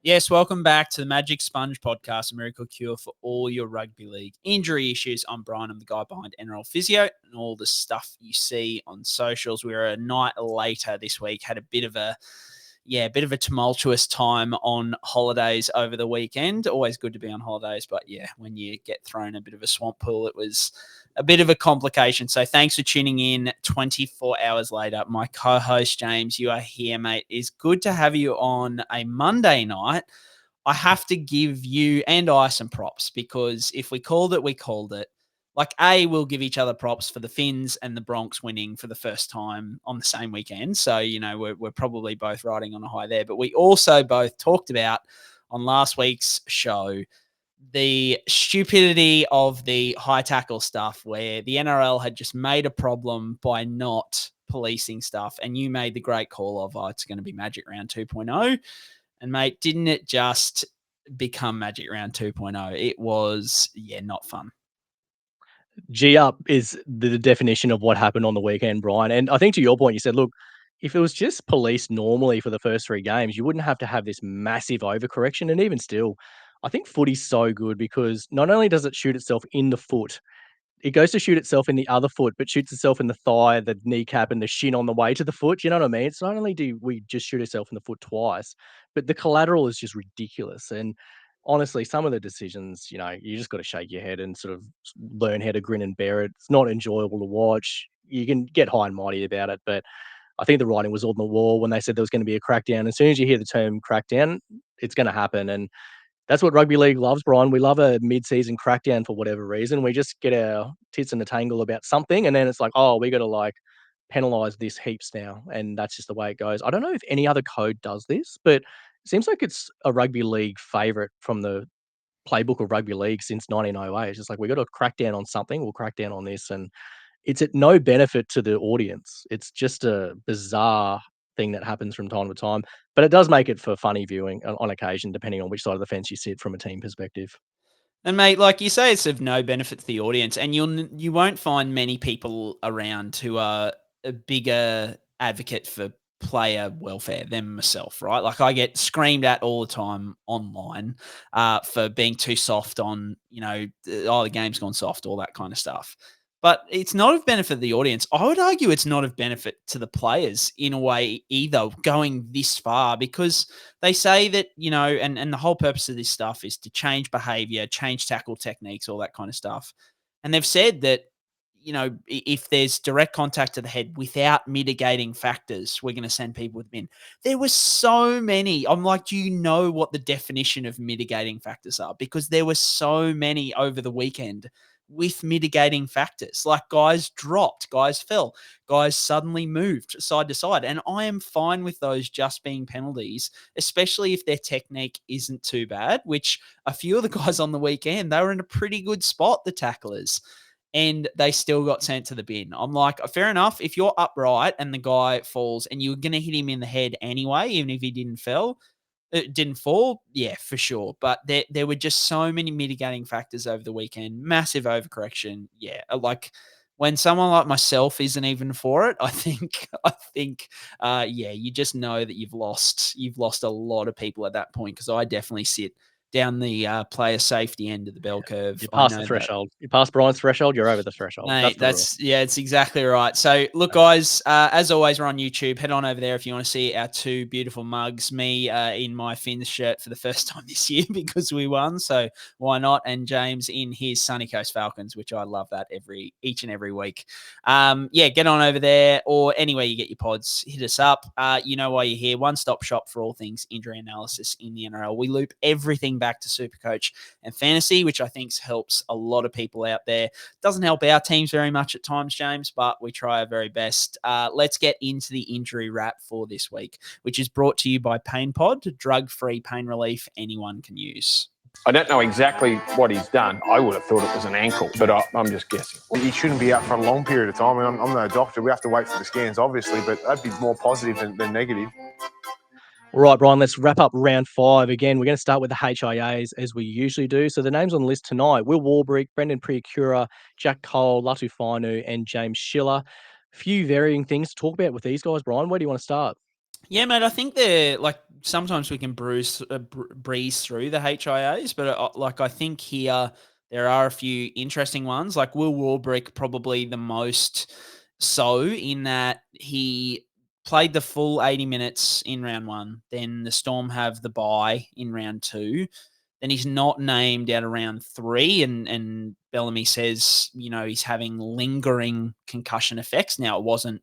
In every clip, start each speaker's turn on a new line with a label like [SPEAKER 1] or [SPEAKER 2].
[SPEAKER 1] Yes, welcome back to the Magic Sponge podcast, a miracle cure for all your rugby league injury issues. I'm Brien, I'm the guy behind NRL Physio and all the stuff you see on socials. We were a night later this week, had a bit of a tumultuous time on holidays over the weekend. Always good to be on holidays, but yeah, when you get thrown a bit of a swamp pool, it was a bit of a complication. So thanks for tuning in 24 hours later. My co-host, James, you are here, mate. It's good to have you on a Monday night. I have to give you and I some props because if we called it, we called it. Like, we'll give each other props for the Finns and the Bronx winning for the first time on the same weekend. So, we're probably both riding on a high there. But we also both talked about on last week's show the stupidity of the high tackle stuff where the NRL had just made a problem by not policing stuff. And you made the great call of, it's going to be Magic Round 2.0. And, mate, didn't it just become Magic Round 2.0? It was, not fun.
[SPEAKER 2] G up is the definition of what happened on the weekend, Brian. And I think to your point, you said, look, if it was just policed normally for the first 3 games, you wouldn't have to have this massive overcorrection. And even still, I think footy's so good because not only does it shoot itself in the foot, it goes to shoot itself in the other foot, but shoots itself in the thigh, the kneecap, and the shin on the way to the foot. You know what I mean? It's not only do we just shoot ourselves in the foot twice, but the collateral is just ridiculous. And honestly, some of the decisions, you just got to shake your head and sort of learn how to grin and bear it. It's not enjoyable to watch. You can get high and mighty about it, but I think the writing was on the wall when they said there was going to be a crackdown. As soon as you hear the term crackdown, it's going to happen. And that's what rugby league loves, Brian. We love a mid-season crackdown for whatever reason. We just get our tits in a tangle about something, and then it's like, oh, we got to penalize this heaps now, and that's just the way it goes. I don't know if any other code does this, but it seems like it's a rugby league favorite from the playbook of rugby league since 1908. It's just like we got to crack down on something. We'll crack down on this, and it's at no benefit to the audience. It's just a bizarre thing that happens from time to time, but it does make it for funny viewing on occasion, depending on which side of the fence you sit from a team perspective.
[SPEAKER 1] And mate, like you say, it's of no benefit to the audience, and you won't find many people around who are a bigger advocate for player welfare than myself, right? Like I get screamed at all the time online for being too soft on, the game's gone soft, all that kind of stuff. But it's not of benefit to the audience. I would argue it's not of benefit to the players in a way either, going this far, because they say that, and the whole purpose of this stuff is to change behavior, change tackle techniques, all that kind of stuff. And they've said that, if there's direct contact to the head without mitigating factors, we're going to send people with bin. There were so many. I'm like, do you know what the definition of mitigating factors are? Because there were so many over the weekend with mitigating factors. Like guys dropped, guys fell, guys suddenly moved side to side. And I am fine with those just being penalties, especially if their technique isn't too bad, which a few of the guys on the weekend, they were in a pretty good spot, the tacklers, and they still got sent to the bin. I'm like, fair enough. If you're upright and the guy falls and you're going to hit him in the head anyway, even if he didn't fall, yeah, for sure. But there were just so many mitigating factors over the weekend. Massive overcorrection. Yeah, like when someone like myself isn't even for it, I think, you just know that you've lost a lot of people at that point, because I definitely sit down the player safety end of the bell curve.
[SPEAKER 2] You pass the threshold. You pass Brian's threshold, you're over the threshold.
[SPEAKER 1] Mate, it's exactly right. So, look, guys, as always, we're on YouTube. Head on over there if you want to see our 2 beautiful mugs. Me in my Finns shirt for the first time this year because we won, so why not? And James in his Sunny Coast Falcons, which I love that each and every week. Get on over there or anywhere you get your pods. Hit us up. You know why you're here. One-stop shop for all things injury analysis in the NRL. We loop everything back to SuperCoach and fantasy, which I think helps a lot of people out there. Doesn't help our teams very much at times, James, but we try our very best. Let's get into the injury wrap for this week, which is brought to you by Pain Pod, drug-free pain relief anyone can use.
[SPEAKER 3] I don't know exactly what he's done. I would have thought it was an ankle, but I'm just guessing.
[SPEAKER 4] He shouldn't be out for a long period of time. I mean, I'm no doctor. We have to wait for the scans, obviously, but that'd be more positive than negative.
[SPEAKER 2] All right, Brian, let's wrap up round 5. Again, we're going to start with the HIAs as we usually do. So the names on the list tonight, Will Warbrick, Brendan Piakura, Jack Cole, Latu Fainu, and James Schiller. A few varying things to talk about with these guys, Brian. Where do you want to start?
[SPEAKER 1] Yeah, mate. I think they're like sometimes we can breeze through the HIAs, but I think here there are a few interesting ones. Like Will Warbrick, probably the most so in that he played the full 80 minutes in round one. Then the Storm have the bye in round two. Then he's not named out of round three, and Bellamy says he's having lingering concussion effects. Now it wasn't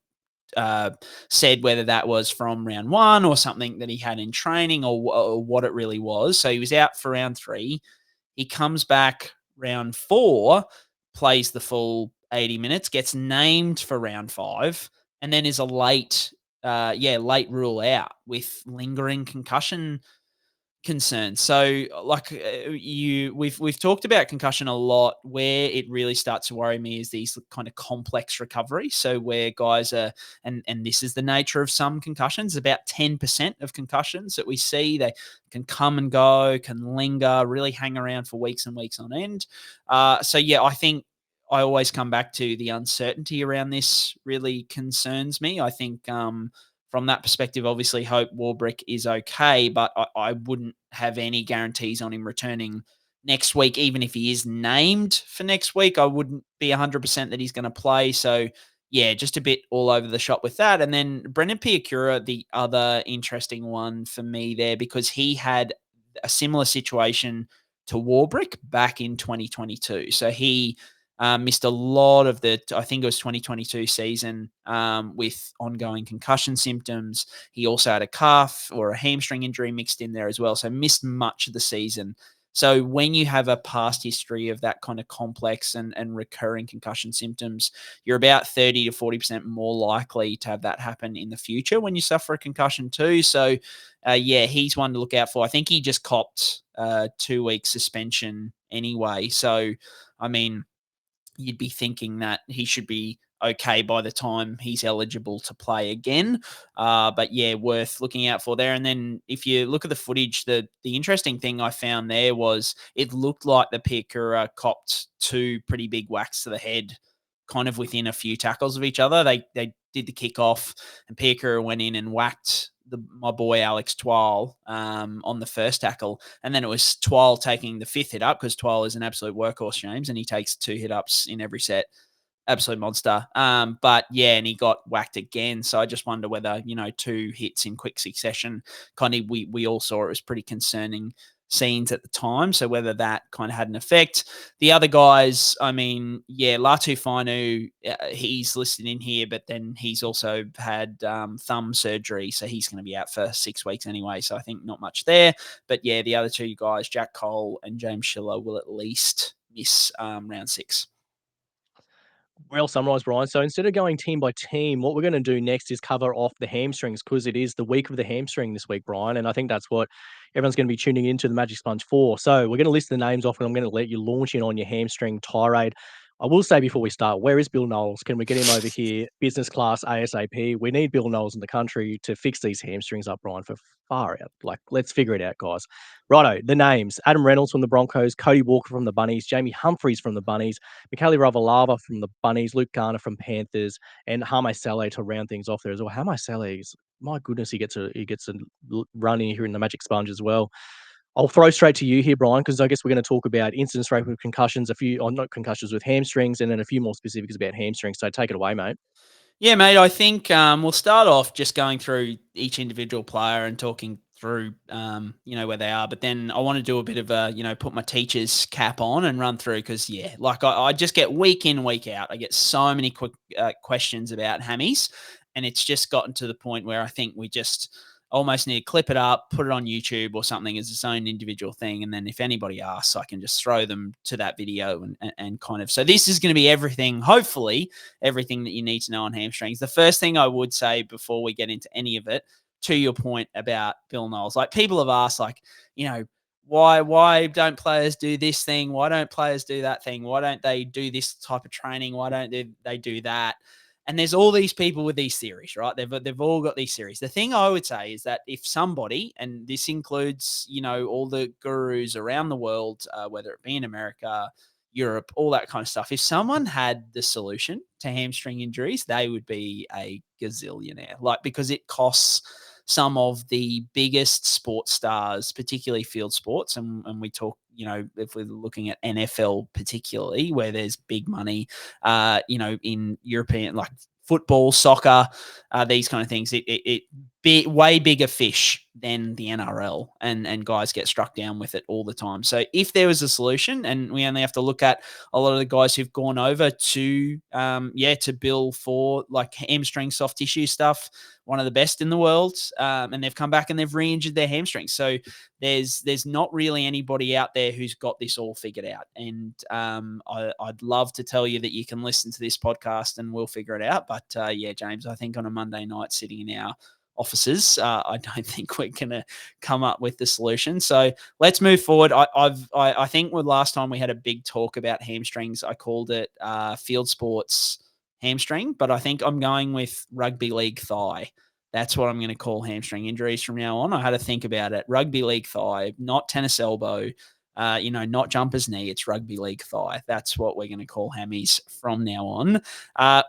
[SPEAKER 1] uh, said whether that was from round one or something that he had in training or what it really was. So he was out for round three. He comes back round four, plays the full 80 minutes, gets named for round five, and then is a late rule out with lingering concussion concern. So, we've talked about concussion a lot. Where it really starts to worry me is these kind of complex recoveries. So where guys are, and this is the nature of some concussions. About 10% of concussions that we see, they can come and go, can linger, really hang around for weeks and weeks on end. So yeah, I think I always come back to the uncertainty around this really concerns me. I think from that perspective, obviously, hope Warbrick is okay, but I wouldn't have any guarantees on him returning next week, even if he is named for next week. I wouldn't be 100% that he's going to play. So, yeah, just a bit all over the shop with that. And then Brendan Piakura, the other interesting one for me there, because he had a similar situation to Warbrick back in 2022. So he missed a lot of I think it was 2022 season with ongoing concussion symptoms. He also had a calf or a hamstring injury mixed in there as well. So missed much of the season. So when you have a past history of that kind of complex and recurring concussion symptoms, you're about 30 to 40% more likely to have that happen in the future when you suffer a concussion too. So yeah, he's one to look out for. I think he just copped 2 week suspension anyway. So, I mean, you'd be thinking that he should be okay by the time he's eligible to play again. But yeah, worth looking out for there. And then if you look at the footage, the interesting thing I found there was it looked like the Piakura copped 2 pretty big whacks to the head kind of within a few tackles of each other. They did the kick off and Piakura went in and whacked my boy Alex Twal on the first tackle. And then it was Twal taking the 5th hit up because Twal is an absolute workhorse, James, and he takes 2 hit ups in every set. Absolute monster. But yeah, and he got whacked again. So I just wonder whether, 2 hits in quick succession, kind of we all saw it was pretty concerning scenes at the time. So whether that kind of had an effect. The other guys, I mean, yeah, Latu Fainu, he's listed in here, but then he's also had thumb surgery. So he's going to be out for 6 weeks anyway. So I think not much there. But yeah, the other 2 guys, Jack Cole and James Schiller, will at least miss round 6.
[SPEAKER 2] Well summarised, Brian. So instead of going team by team, what we're going to do next is cover off the hamstrings because it is the week of the hamstring this week, Brian. And I think that's what everyone's going to be tuning into the Magic Sponge for. So we're going to list the names off and I'm going to let you launch in on your hamstring tirade. I will say before we start, where is Bill Knowles? Can we get him over here? Business class ASAP. We need Bill Knowles in the country to fix these hamstrings up, Brian, for far out. Like, let's figure it out, guys. Righto, the names. Adam Reynolds from the Broncos, Cody Walker from the Bunnies, Jamie Humphreys from the Bunnies, Mikaele Ravalawa from the Bunnies, Luke Garner from Panthers, and Hame Sele to round things off there as well. Hame Sele is, my goodness, he gets a run in here in the Magic Sponge as well. I'll throw straight to you here, Brian, because I guess we're going to talk about incidence rate with concussions, not concussions with hamstrings, and then a few more specifics about hamstrings. So take it away, mate.
[SPEAKER 1] Yeah, mate, I think we'll start off just going through each individual player and talking through, where they are. But then I want to do a bit of a, put my teacher's cap on and run through because, yeah, like I just get week in, week out. I get so many quick questions about hammies, and it's just gotten to the point where I think we just almost need to clip it up, put it on YouTube or something as its own individual thing. And then if anybody asks, I can just throw them to that video and kind of. So this is going to be everything, hopefully, everything that you need to know on hamstrings. The first thing I would say before we get into any of it, to your point about Bill Knowles, like people have asked, like, why don't players do this thing? Why don't players do that thing? Why don't they do this type of training? Why don't they do that? And there's all these people with these theories, right? They've all got these theories. The thing I would say is that if somebody, and this includes, all the gurus around the world, whether it be in America, Europe, all that kind of stuff, if someone had the solution to hamstring injuries, they would be a gazillionaire. Like, because it costs some of the biggest sports stars, particularly field sports, and we talk, if we're looking at NFL particularly, where there's big money, in European, like football, soccer, these kind of things, way bigger fish than the NRL, and guys get struck down with it all the time. So if there was a solution, and we only have to look at a lot of the guys who've gone over to bill for like hamstring soft tissue stuff, one of the best in the world, and they've come back and they've re-injured their hamstrings. So there's not really anybody out there who's got this all figured out. And I'd love to tell you that you can listen to this podcast and we'll figure it out. But James, I think on a Monday night sitting in our offices, I don't think we're going to come up with the solution. So let's move forward. I think last time we had a big talk about hamstrings, I called it field sports hamstring, but I think I'm going with rugby league thigh. That's what I'm going to call hamstring injuries from now on. I had to think about it. Rugby league thigh, not tennis elbow, not jumper's knee. It's rugby league thigh. That's what we're going to call hammies from now on.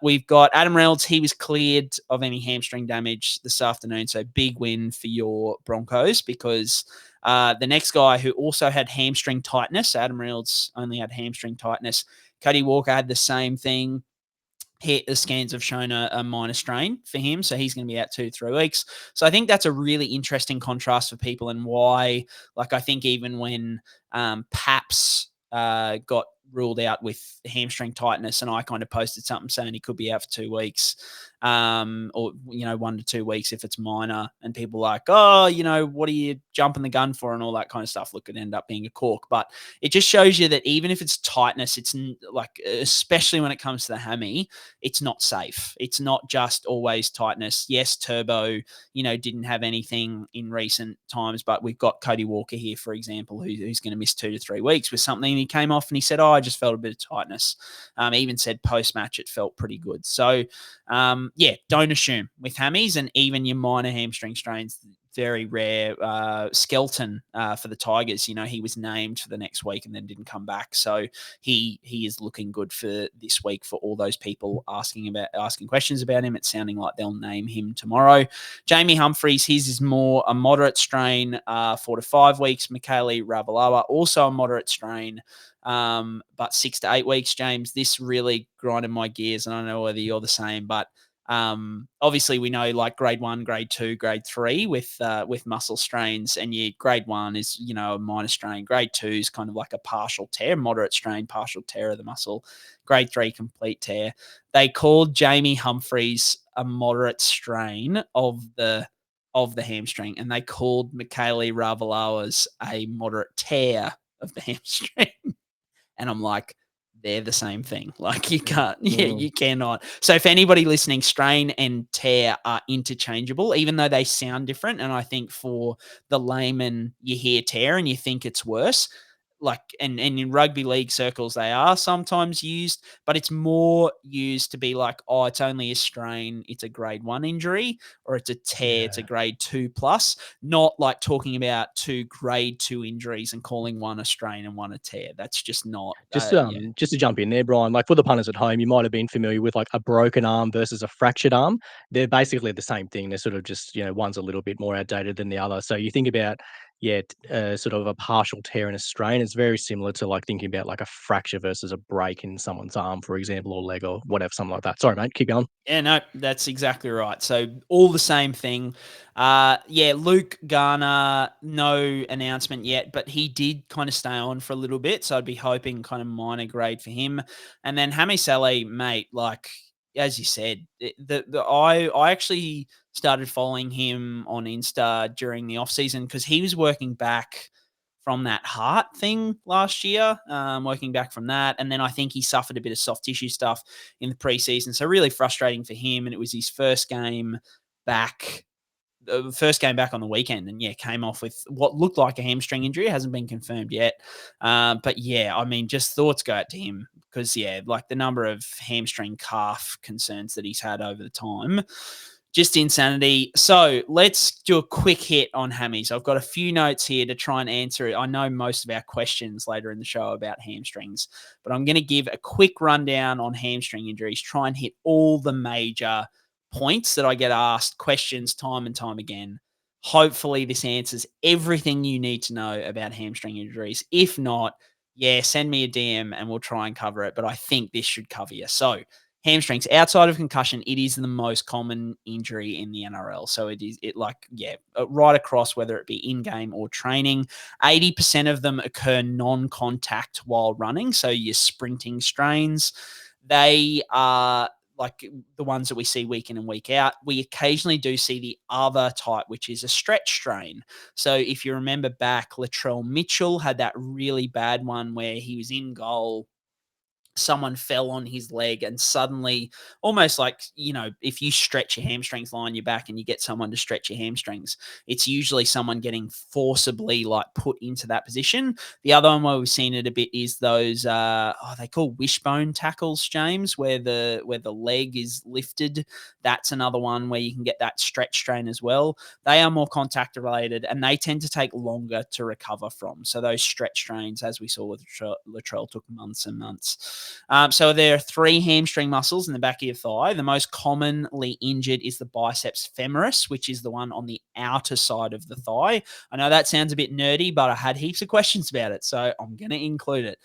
[SPEAKER 1] We've got Adam Reynolds. He was cleared of any hamstring damage this afternoon. So big win for your Broncos, because the next guy who also had hamstring tightness, Adam Reynolds only had hamstring tightness. Cody Walker had the same thing. The scans have shown a minor strain for him, so he's going to be out 2 to 3 weeks. So I think that's a really interesting contrast for people, and why, I think even when Paps got ruled out with hamstring tightness, and I kind of posted something saying he could be out for 2 weeks, or 1 to 2 weeks if it's minor, and people like, oh, what are you jumping the gun for, and all that kind of stuff. Look, it ended up being a cork, but it just shows you that even if it's tightness, it's especially when it comes to the hammy, it's not safe. It's not just always tightness. Yes, Turbo, didn't have anything in recent times, but we've got Cody Walker here, for example, who's going to miss 2 to 3 weeks with something. He came off and he said, I just felt a bit of tightness. He even said post-match it felt pretty good. So, don't assume with hammies, and even your minor hamstring strains, very rare. Skelton for the Tigers, he was named for the next week and then didn't come back. So he is looking good for this week for all those people asking questions about him. It's sounding like they'll name him tomorrow. Jamie Humphreys, his is more a moderate strain, 4 to 5 weeks. Mikaele Ravalawa, also a moderate strain, but 6 to 8 weeks. James, this really grinded my gears, and I don't know whether you're the same, but obviously we know like grade 1, grade 2, grade 3 with muscle strains, and your grade 1 is, a minor strain. Grade 2 is kind of like a partial tear, moderate strain, partial tear of the muscle. Grade 3, complete tear. They called Jamie Humphreys a moderate strain of the hamstring, and they called Mikaele Ravalawa's a moderate tear of the hamstring. And I'm like, they're the same thing. Like you can't, you cannot. So if anybody listening, strain and tear are interchangeable, even though they sound different. And I think for the layman, you hear tear and you think it's worse. And in rugby league circles, they are sometimes used, but it's more used to be like, oh, it's only a strain, it's a grade 1 injury, or it's a tear, it's a grade 2 plus, not like talking about 2 grade 2 injuries and calling one a strain and one a tear. That's just not.
[SPEAKER 2] Just to jump in there, Brien, like for the punters at home, you might have been familiar with like a broken arm versus a fractured arm. They're basically the same thing. They're sort of just, one's a little bit more outdated than the other. So you think about, sort of a partial tear and a strain. It's very similar to like thinking about like a fracture versus a break in someone's arm, for example, or leg or whatever, something like that. Sorry, mate, keep going.
[SPEAKER 1] Yeah, no, that's exactly right. So all the same thing. Luke Garner, no announcement yet, but he did kind of stay on for a little bit. So I'd be hoping kind of minor grade for him. And then Sele, mate, like as you said, I actually started following him on Insta during the off season because he was working back from that heart thing last year, working back from that. And then I think he suffered a bit of soft tissue stuff in the preseason. So really frustrating for him. And it was his first game back on the weekend, and came off with what looked like a hamstring injury. It hasn't been confirmed yet. But I mean, just thoughts go out to him because like the number of hamstring calf concerns that he's had over the time, just insanity. So let's do a quick hit on hammies. I've got a few notes here to try and answer it. I know most of our questions later in the show about hamstrings, but I'm going to give a quick rundown on hamstring injuries, try and hit all the major points that I get asked questions time and time again hopefully this answers everything you need to know about hamstring injuries. If not, yeah, send me a DM and we'll try and cover it. But I think this should cover you. So hamstrings, outside of concussion, it is the most common injury in the NRL. So right across, whether it be in-game or training. 80% of them occur non-contact while running. So your sprinting strains, they are like the ones that we see week in and week out. We occasionally do see the other type, which is a stretch strain. So if you remember back, Latrell Mitchell had that really bad one where he was in goal, someone fell on his leg, and suddenly, almost like, if you stretch your hamstrings, lie on your back, and you get someone to stretch your hamstrings, it's usually someone getting forcibly put into that position. The other one where we've seen it a bit is those they call wishbone tackles, James, where the leg is lifted. That's another one where you can get that stretch strain as well. They are more contact related, and they tend to take longer to recover from. So those stretch strains, as we saw with Latrell, took months and months. So there are 3 hamstring muscles in the back of your thigh. The most commonly injured is the biceps femoris, which is the one on the outer side of the thigh. I know that sounds a bit nerdy, but I had heaps of questions about it, so I'm going to include it.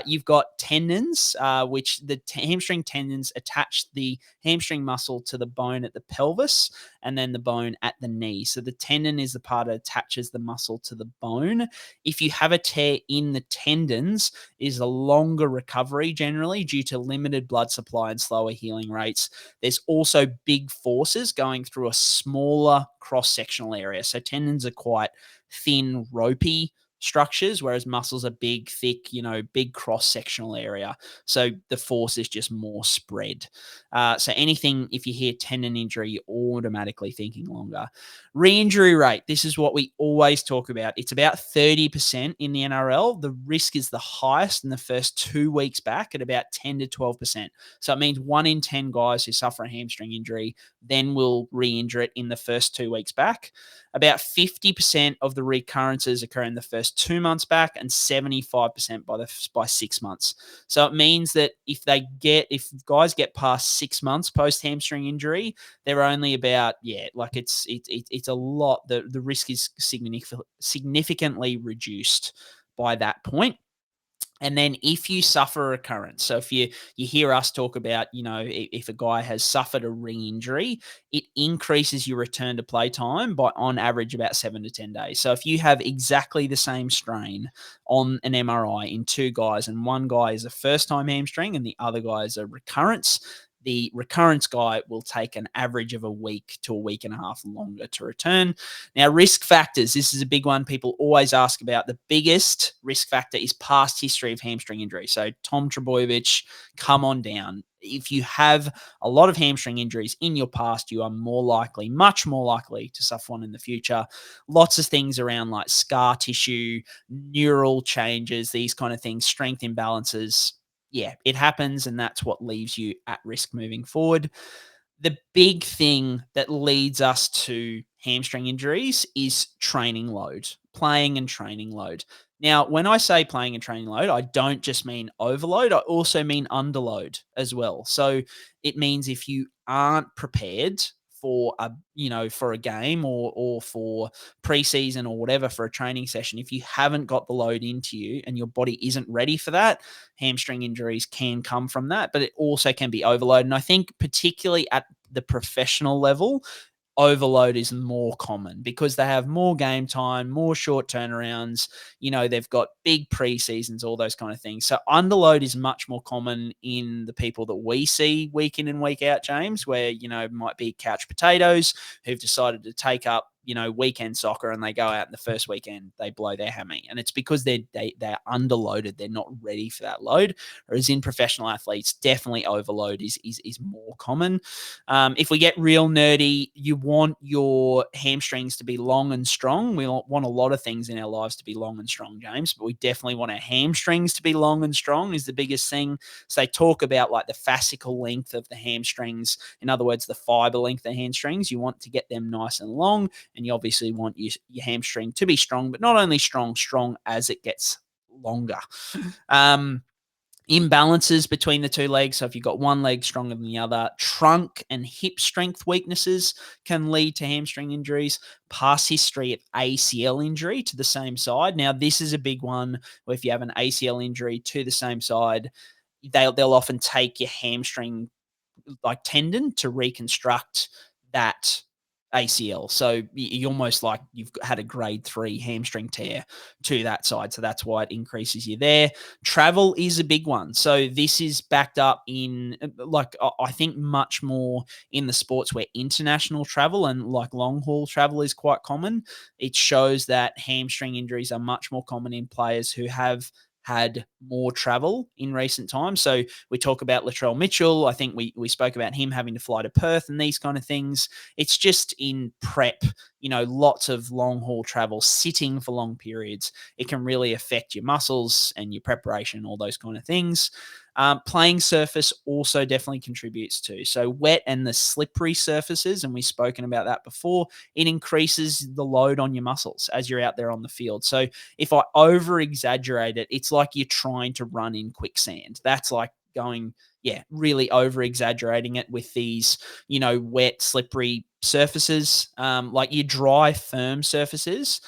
[SPEAKER 1] You've got tendons, which the hamstring tendons attach the hamstring muscle to the bone at the pelvis and then the bone at the knee. So the tendon is the part that attaches the muscle to the bone. If you have a tear in the tendons, it is a longer recovery generally due to limited blood supply and slower healing rates. There's also big forces going through a smaller cross-sectional area. So tendons are quite thin, ropey structures, whereas muscles are big, thick, big cross-sectional area. So the force is just more spread. So anything, if you hear tendon injury, you're automatically thinking longer. Re-injury rate, this is what we always talk about. It's about 30% in the NRL. The risk is the highest in the first 2 weeks back at about 10 to 12%. So it means 1 in 10 guys who suffer a hamstring injury then will re-injure it in the first 2 weeks back. About 50% of the recurrences occur in the first 2 months back and 75% by 6 months. So it means that if guys get past 6 months post hamstring injury, they're only about, it's a lot. The risk is significantly reduced by that point. And then if you suffer a recurrence, so if you hear us talk about, if a guy has suffered a re-injury, it increases your return to play time by on average about 7 to 10 days. So if you have exactly the same strain on an MRI in 2 guys, and one guy is a first-time hamstring and the other guy is a recurrence, the recurrence guy will take an average of a week to a week and a half longer to return. Now, risk factors. This is a big one people always ask about. The biggest risk factor is past history of hamstring injury. So Tom Trbojevic, come on down. If you have a lot of hamstring injuries in your past, you are much more likely to suffer one in the future. Lots of things around like scar tissue, neural changes, these kind of things, strength imbalances. Yeah, it happens, and that's what leaves you at risk moving forward. The big thing that leads us to hamstring injuries is training load, playing and training load. Now, when I say playing and training load, I don't just mean overload. I also mean underload as well. So it means if you aren't prepared for a game or for preseason or whatever, for a training session, if you haven't got the load into you and your body isn't ready for that, hamstring injuries can come from that, but it also can be overload. And I think particularly at the professional level, overload is more common because they have more game time, more short turnarounds. They've got big preseasons, all those kind of things. So underload is much more common in the people that we see week in and week out, James, where, might be couch potatoes who've decided to take up, weekend soccer, and they go out in the first weekend, they blow their hammy. And it's because they're underloaded. They're not ready for that load. Whereas in professional athletes, definitely overload is more common. If we get real nerdy, you want your hamstrings to be long and strong. We want a lot of things in our lives to be long and strong, James, but we definitely want our hamstrings to be long and strong is the biggest thing. So they talk about like the fascicle length of the hamstrings. In other words, the fiber length of the hamstrings. You want to get them nice and long, and you obviously want your hamstring to be strong, but not only strong as it gets longer. Imbalances between the two legs. So if you've got one leg stronger than the other, trunk and hip strength weaknesses can lead to hamstring injuries. Past history of ACL injury to the same side. Now, this is a big one where if you have an ACL injury to the same side, they'll often take your hamstring like tendon to reconstruct that ACL. So you almost like you've had a grade 3 hamstring tear to that side. So that's why it increases you there. Travel is a big one. So this is backed up in like, I think much more in the sports where international travel and like long haul travel is quite common. It shows that hamstring injuries are much more common in players who have had more travel in recent times. So we talk about Latrell Mitchell. I think we spoke about him having to fly to Perth and these kind of things. It's just in prep, lots of long haul travel, sitting for long periods. It can really affect your muscles and your preparation, all those kind of things. Playing surface also definitely contributes to. So wet and the slippery surfaces, and we've spoken about that before, it increases the load on your muscles as you're out there on the field. So if I over exaggerate it, it's like you're trying to run in quicksand. That's like going, really over exaggerating it with these, wet, slippery surfaces. Like your dry, firm surfaces,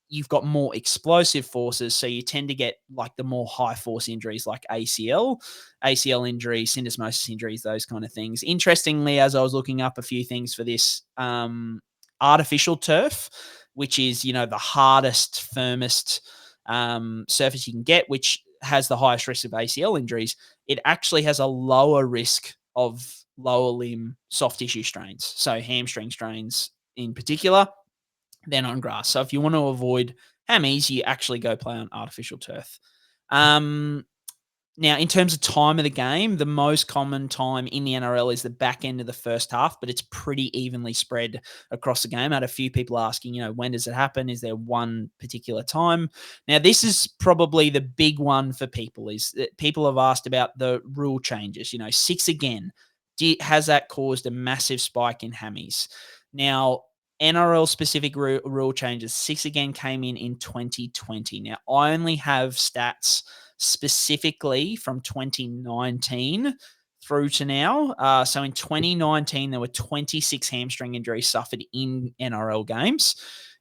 [SPEAKER 1] you've got more explosive forces. So you tend to get like the more high force injuries like ACL injuries, syndesmosis injuries, those kind of things. Interestingly, as I was looking up a few things for this, artificial turf, which is, the hardest, firmest surface you can get, which has the highest risk of ACL injuries, it actually has a lower risk of lower limb soft tissue strains. So hamstring strains in particular, than on grass. So if you want to avoid hammies, you actually go play on artificial turf. Now, in terms of time of the game, the most common time in the NRL is the back end of the first half, but it's pretty evenly spread across the game. I had a few people asking, when does it happen? Is there one particular time? Now, this is probably the big one for people, is that people have asked about the rule changes. 6 again. Has that caused a massive spike in hammies? Now, NRL specific rule changes, 6 again came in 2020. Now, I only have stats specifically from 2019 through to now. So in 2019, there were 26 hamstring injuries suffered in NRL games.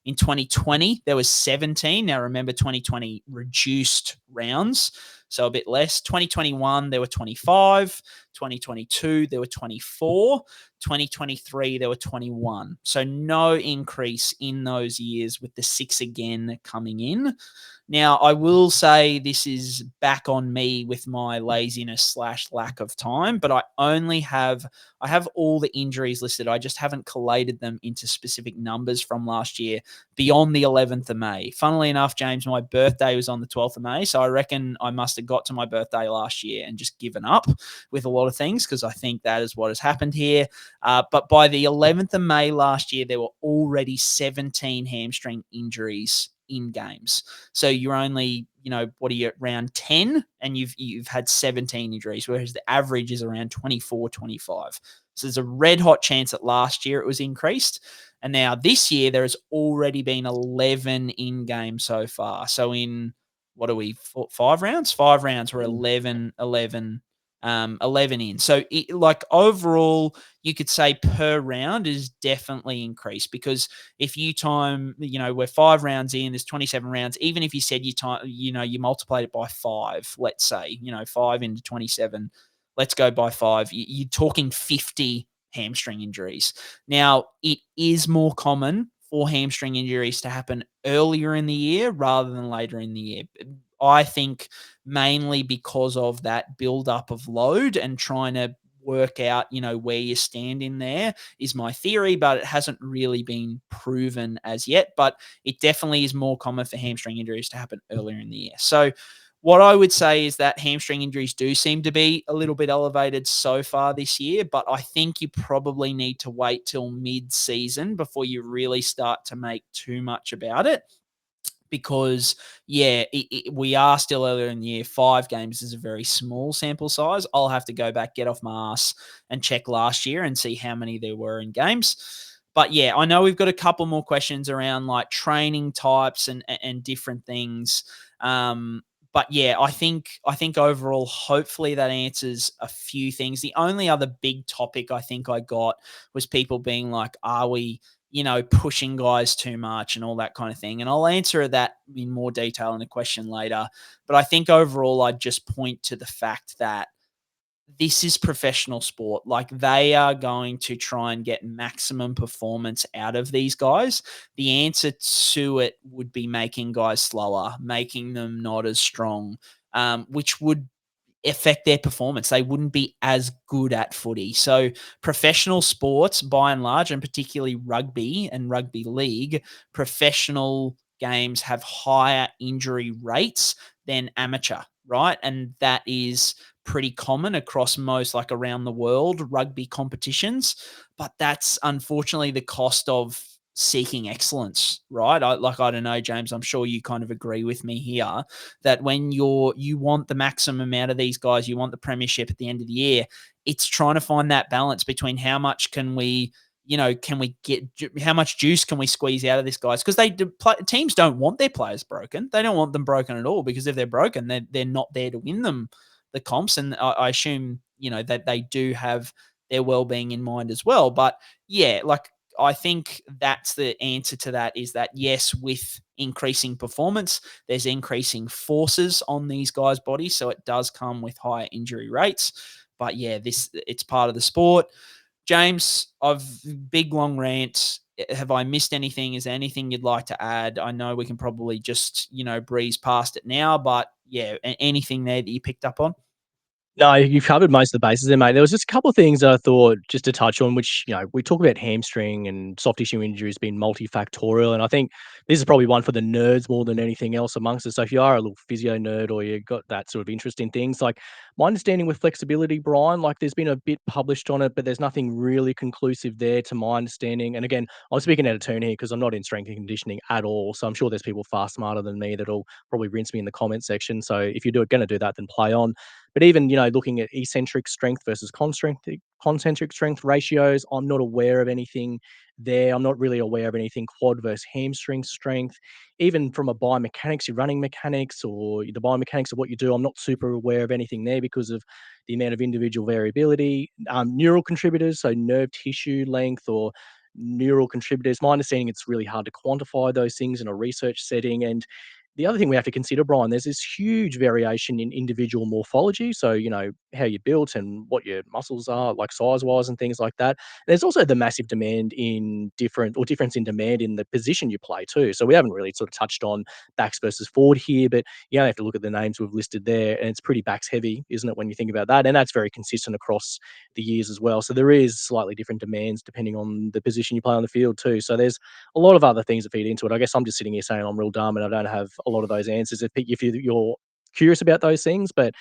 [SPEAKER 1] In 2020, there was 17. Now, remember, 2020 reduced rounds, so a bit less. 2021, there were 25. 2022, there were 24. 2023, there were 21. So no increase in those years with the 6 again coming in. Now, I will say this is back on me with my laziness / lack of time, but I have all the injuries listed. I just haven't collated them into specific numbers from last year beyond the 11th of May. Funnily enough, James, my birthday was on the 12th of May, so I reckon I must have got to my birthday last year and just given up with a lot of things, because I think that is what has happened here. But by the 11th of May last year, there were already 17 hamstring injuries in games. So you're only, around 10, and you've had 17 injuries, whereas the average is around 24, 25. So there's a red hot chance that last year it was increased. And now this year, there has already been 11 in game so far. So in, 5 rounds? 5 rounds were 11 in. So overall, you could say per round is definitely increased, because if you time, we're 5 rounds in, there's 27 rounds. Even if you said you multiplied it by 5, let's say, 5 into 27, let's go by 5. You're talking 50 hamstring injuries. Now, it is more common for hamstring injuries to happen earlier in the year rather than later in the year. I think mainly because of that build-up of load and trying to work out, where you stand in there is my theory, but it hasn't really been proven as yet. But it definitely is more common for hamstring injuries to happen earlier in the year. So what I would say is that hamstring injuries do seem to be a little bit elevated so far this year, but I think you probably need to wait till mid-season before you really start to make too much about it. Because, we are still earlier in the year. 5 games is a very small sample size. I'll have to go back, get off my ass, and check last year and see how many there were in games. But, I know we've got a couple more questions around like training types and different things. But yeah, I think overall, hopefully that answers a few things. The only other big topic I think I got was people being like, are we, pushing guys too much and all that kind of thing? And I'll answer that in more detail in a question later. But I think overall, I'd just point to the fact that this is professional sport. Like, they are going to try and get maximum performance out of these guys. The answer to it would be making guys slower, making them not as strong, which would affect their performance. They wouldn't be as good at footy. So professional sports, by and large, and particularly rugby and rugby league, professional games have higher injury rates than amateur, right? And that is pretty common across most, like, around the world, rugby competitions. But that's unfortunately the cost of seeking excellence, right? I don't know, James, I'm sure you kind of agree with me here that when you want the maximum amount of these guys, you want the premiership at the end of the year, it's trying to find that balance between how much can we get, how much juice can we squeeze out of this guys? Because teams don't want their players broken. They don't want them broken at all, because if they're broken, they're not there to win them the comps. And I assume, that they do have their well-being in mind as well. But yeah, like, I think that's the answer to that, is that yes, with increasing performance, there's increasing forces on these guys' bodies. So it does come with higher injury rates. But yeah, it's part of the sport. James, big long rant. Have I missed anything? Is there anything you'd like to add? I know we can probably just, breeze past it now, but yeah, anything there that you picked up on?
[SPEAKER 2] No, you've covered most of the bases there, mate. There was just a couple of things that I thought just to touch on, which, we talk about hamstring and soft tissue injuries being multifactorial. And I think this is probably one for the nerds more than anything else amongst us. So if you are a little physio nerd or you've got that sort of interest in things, like my understanding with flexibility, Brian, like there's been a bit published on it, but there's nothing really conclusive there to my understanding. And again, I'm speaking out of turn here because I'm not in strength and conditioning at all. So I'm sure there's people far smarter than me that'll probably rinse me in the comment section. So if you're going to do that, then play on. But even, looking at eccentric strength versus concentric strength ratios, I'm not aware of anything there. I'm not really aware of anything quad versus hamstring strength. Even from a biomechanics, your running mechanics or the biomechanics of what you do, I'm not super aware of anything there because of the amount of individual variability. Neural contributors, so nerve tissue length or neural contributors. My understanding, it's really hard to quantify those things in a research setting. And the other thing we have to consider, Brian, there's this huge variation in individual morphology. So, how you're built and what your muscles are, like size-wise and things like that. There's also the massive difference in demand in the position you play too. So we haven't really sort of touched on backs versus forward here, but you only have to look at the names we've listed there, and it's pretty backs heavy, isn't it, when you think about that? And that's very consistent across the years as well. So there is slightly different demands depending on the position you play on the field too. So there's a lot of other things that feed into it. I guess I'm just sitting here saying I'm real dumb and I don't have a lot of those answers if you're curious about those things. But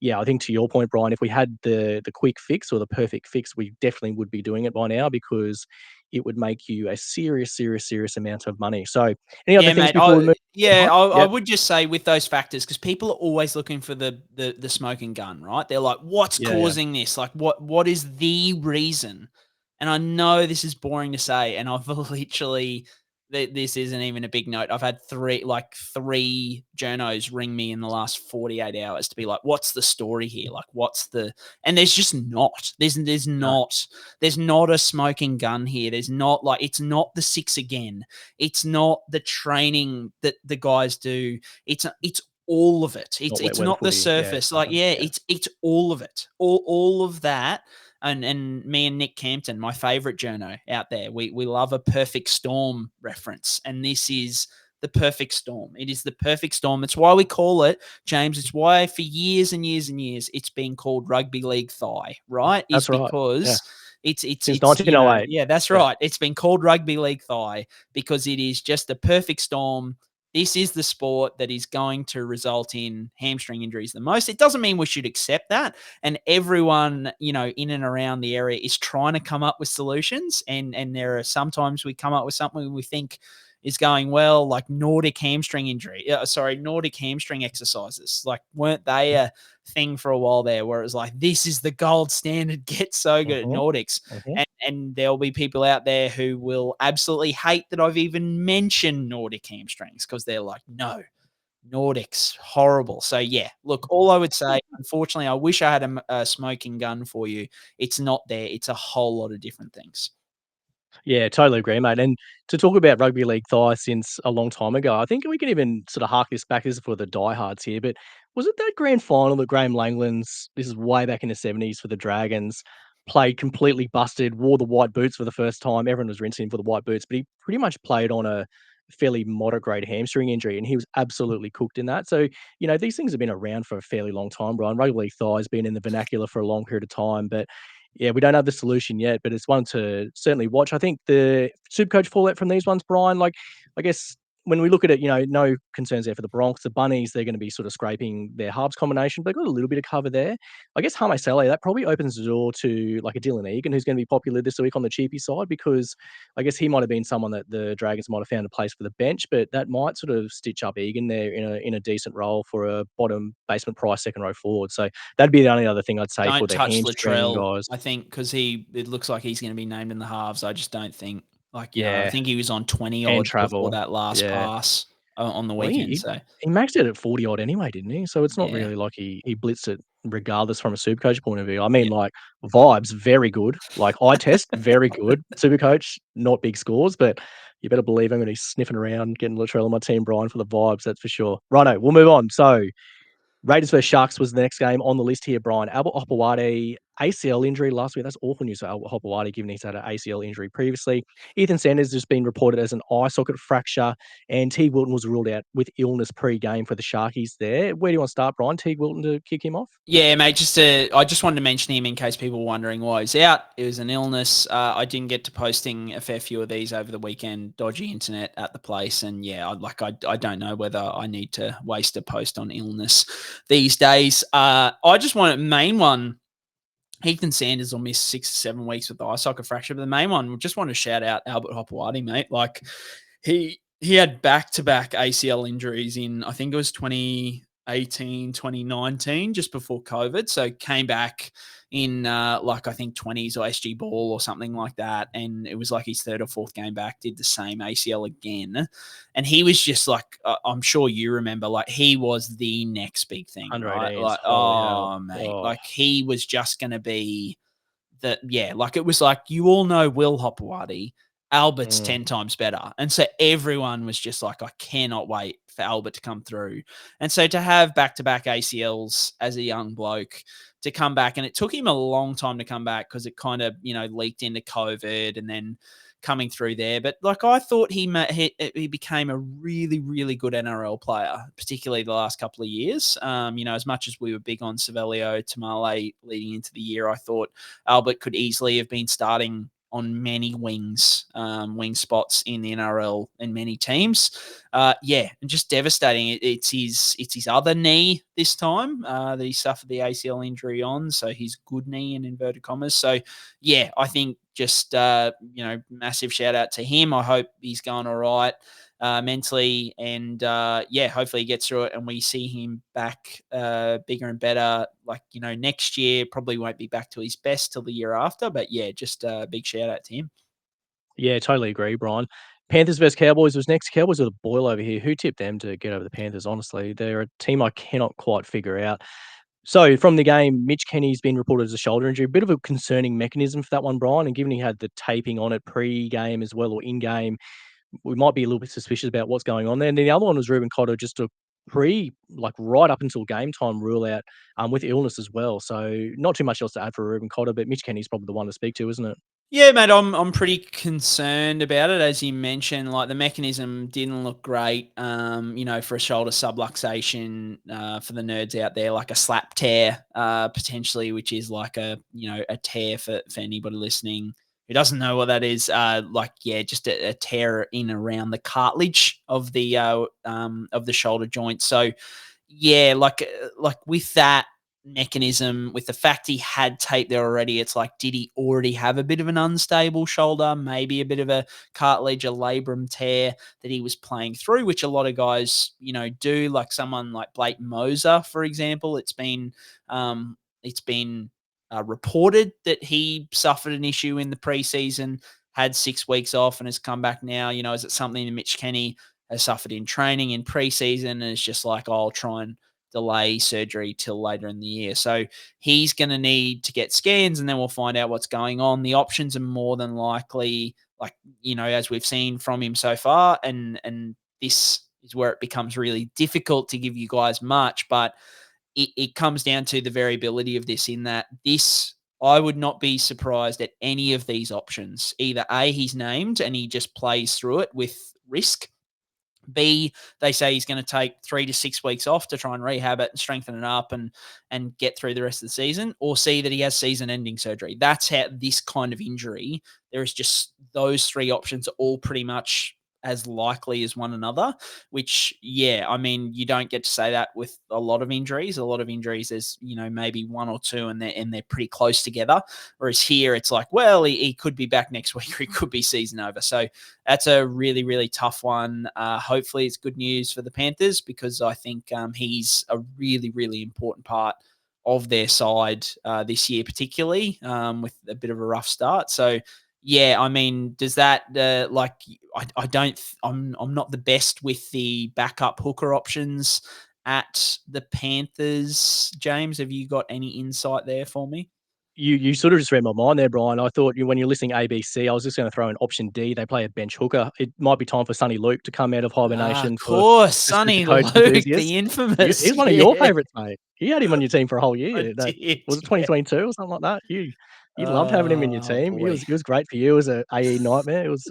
[SPEAKER 2] yeah, I think to your point, Brian, if we had the quick fix or the perfect fix, we definitely would be doing it by now because it would make you a serious amount of money. So any other things
[SPEAKER 1] mate,
[SPEAKER 2] before we move on?
[SPEAKER 1] I would just say with those factors, because people are always looking for the smoking gun, right? They're like, what's causing this? Like, what is the reason? And I know this is boring to say, and I've literally, this isn't even a big note. I've had three journos ring me in the last 48 hours to be like, what's the story here? Like, and there's just not. There's not a smoking gun here. There's not, like, it's not the 6 again. It's not the training that the guys do. It's all of it. It's not the surface. It's all of it. All of that. And me and Nick Campton, my favorite journo out there, we love a perfect storm reference. And this is the perfect storm. It is the perfect storm. It's why we call it, James, it's why for years and years and years it's been called rugby league thigh, right?
[SPEAKER 2] That's right.
[SPEAKER 1] Because it's
[SPEAKER 2] since 1908.
[SPEAKER 1] That's right. It's been called rugby league thigh because it is just the perfect storm. This is the sport that is going to result in hamstring injuries the most. It doesn't mean we should accept that. And everyone, in and around the area is trying to come up with solutions. And there are sometimes we come up with something we think is going well, like Nordic hamstring exercises. Like, weren't they a thing for a while there where it was like, this is the gold standard, get so good at Nordics. And there'll be people out there who will absolutely hate that I've even mentioned Nordic hamstrings because they're like, no, Nordics, horrible. So, yeah, look, all I would say, unfortunately, I wish I had a smoking gun for you. It's not there. It's a whole lot of different things.
[SPEAKER 2] Yeah, totally agree, mate. And to talk about rugby league thigh since a long time ago, I think we can even sort of hark this back. This is for the diehards here, but was it that grand final that Graham Langland's, this is way back in the 70s for the Dragons, played completely busted, wore the white boots for the first time. Everyone was rinsing him for the white boots, but he pretty much played on a fairly moderate grade hamstring injury, and he was absolutely cooked in that. So, these things have been around for a fairly long time, Brian. Rugby league thigh has been in the vernacular for a long period of time, but yeah, we don't have the solution yet, but it's one to certainly watch. I think the Supercoach fallout from these ones, Brian, like, I guess when we look at it, no concerns there for the Bronx. The Bunnies, they're going to be sort of scraping their halves combination, but they've got a little bit of cover there. I guess Hame Sele, that probably opens the door to like a Dylan Egan, who's going to be popular this week on the cheapy side, because I guess he might have been someone that the Dragons might have found a place for the bench, but that might sort of stitch up Egan there in a decent role for a bottom basement price second row forward. So that'd be the only other thing I'd say for
[SPEAKER 1] Don't
[SPEAKER 2] the
[SPEAKER 1] touch
[SPEAKER 2] hamstring
[SPEAKER 1] Latrell,
[SPEAKER 2] guys.
[SPEAKER 1] I think, because it looks like he's going to be named in the halves. I just don't think, I
[SPEAKER 2] Yeah,
[SPEAKER 1] think he was on 20
[SPEAKER 2] and
[SPEAKER 1] odds before
[SPEAKER 2] travel.
[SPEAKER 1] that last
[SPEAKER 2] Yeah.
[SPEAKER 1] pass on the
[SPEAKER 2] Well,
[SPEAKER 1] weekend.
[SPEAKER 2] he
[SPEAKER 1] So,
[SPEAKER 2] he maxed it at 40 odd anyway, didn't he? So it's not
[SPEAKER 1] yeah.
[SPEAKER 2] really like he blitzed it regardless from a Supercoach point of view. I mean,
[SPEAKER 1] Yeah.
[SPEAKER 2] like, vibes, very good. Like, eye test, very good. Supercoach, not big scores, but you better believe I'm gonna be sniffing around getting Latrell on my team, Brian, for the vibes, that's for sure. Righto, we'll move on. So Raiders vs Sharks was the next game on the list here, Brian. Albert Hopoate, ACL injury last week. That's awful news for Albert Hopoate, given he's had an ACL injury previously. Ethan Sanders has been reported as an eye socket fracture, and Teig Wilton was ruled out with illness pre-game for the Sharkies there. Where do you want to start, Brian? Teig Wilton to kick him off?
[SPEAKER 1] Yeah, mate, I just wanted to mention him in case people were wondering why he's out. It was an illness. I didn't get to posting a fair few of these over the weekend. Dodgy internet at the place. And yeah, I don't know whether I need to waste a post on illness these days. I just want a main one. Ethan Sanders will miss 6 or 7 weeks with the eye socket fracture. But the main one, we just want to shout out Albert Hopoate, mate. Like, he had back-to-back ACL injuries in, I think it was 2018, 2019, just before COVID. So came back in I think 20s or SG ball or something like that. And it was like his third or fourth game back, did the same ACL again. And he was just like, I'm sure you remember, like, he was the next big thing, right?
[SPEAKER 2] 118s,
[SPEAKER 1] Like,
[SPEAKER 2] holy hell.
[SPEAKER 1] mate,
[SPEAKER 2] Oh.
[SPEAKER 1] like he was just going to be like it was like, you all know Will Hopoate, Albert's 10 times better. And so everyone was just like, I cannot wait for Albert to come through. And so to have back-to-back ACLs as a young bloke to come back, and it took him a long time to come back because it kind of, leaked into COVID and then coming through there. But like, I thought he became a really, really good NRL player, particularly the last couple of years. As much as we were big on Savelio, Tamale leading into the year, I thought Albert could easily have been starting on many wing spots in the NRL and many teams. And just devastating. It's his other knee this time that he suffered the ACL injury on. So his good knee in inverted commas. So yeah, I think just, massive shout out to him. I hope he's going all right mentally, and hopefully he gets through it and we see him back bigger and better. Like, next year probably won't be back to his best till the year after, but yeah, just a big shout out to him.
[SPEAKER 2] Yeah, totally agree, Brian. Panthers vs Cowboys was next. Cowboys are the boil over here. Who tipped them to get over the Panthers? Honestly, they're a team I cannot quite figure out. So from the game, Mitch Kenny's been reported as a shoulder injury. A bit of a concerning mechanism for that one, Brian. And given he had the taping on it pre-game as well or in-game, we might be a little bit suspicious about what's going on there. And then the other one was Reuben Cotter, just a right up until game time rule out with illness as well. So not too much else to add for Reuben Cotter, but Mitch Kenny's probably the one to speak to, isn't it?
[SPEAKER 1] Yeah, mate, I'm pretty concerned about it. As you mentioned, like, the mechanism didn't look great, for a shoulder subluxation, for the nerds out there, like a slap tear, potentially, which is like a tear for anybody listening who doesn't know what that is. Just a tear in around the cartilage of the shoulder joint. So yeah, like with that mechanism, with the fact he had tape there already, it's like, did he already have a bit of an unstable shoulder, maybe a bit of a cartilage, a labrum tear that he was playing through, which a lot of guys, do, like someone like Blake Moser, for example. It's been reported that he suffered an issue in the preseason, had 6 weeks off and has come back now. Is it something that Mitch Kenny has suffered in training in preseason, and it's just like, oh, I'll try and delay surgery till later in the year. So he's going to need to get scans, and then we'll find out what's going on. The options are more than likely, like, as we've seen from him so far, and this is where it becomes really difficult to give you guys much, but it comes down to the variability of this, in that I would not be surprised at any of these options. Either A, he's named and he just plays through it with risk. B, they say he's going to take 3 to 6 weeks off to try and rehab it and strengthen it up and get through the rest of the season. Or C, that he has season-ending surgery. That's how this kind of injury, there is just those 3 options are all pretty much as likely as one another, which, yeah, I mean, you don't get to say that with a lot of injuries. A lot of injuries, there's, maybe 1 or 2 and they're pretty close together. Whereas here it's like, well, he could be back next week or he could be season over. So that's a really, really tough one. Hopefully it's good news for the Panthers, because I think he's a really, really important part of their side this year, particularly with a bit of a rough start. So, yeah, I mean, does that I'm not the best with the backup hooker options at the Panthers. James, have you got any insight there for me?
[SPEAKER 2] You sort of just read my mind there, Brian. I thought when you're listening ABC, I was just going to throw in option D. They play a bench hooker. It might be time for Sonny Luke to come out of hibernation.
[SPEAKER 1] Of course,
[SPEAKER 2] for
[SPEAKER 1] Sonny
[SPEAKER 2] Supercoach
[SPEAKER 1] Luke,
[SPEAKER 2] enthusiasts.
[SPEAKER 1] the infamous.
[SPEAKER 2] He's one of your favourites, mate. You had him on your team for a whole year.
[SPEAKER 1] I did,
[SPEAKER 2] Was it 2022 or something like that? You loved having him in your
[SPEAKER 1] Oh,
[SPEAKER 2] team.
[SPEAKER 1] boy.
[SPEAKER 2] He was great for you as a AE nightmare. It was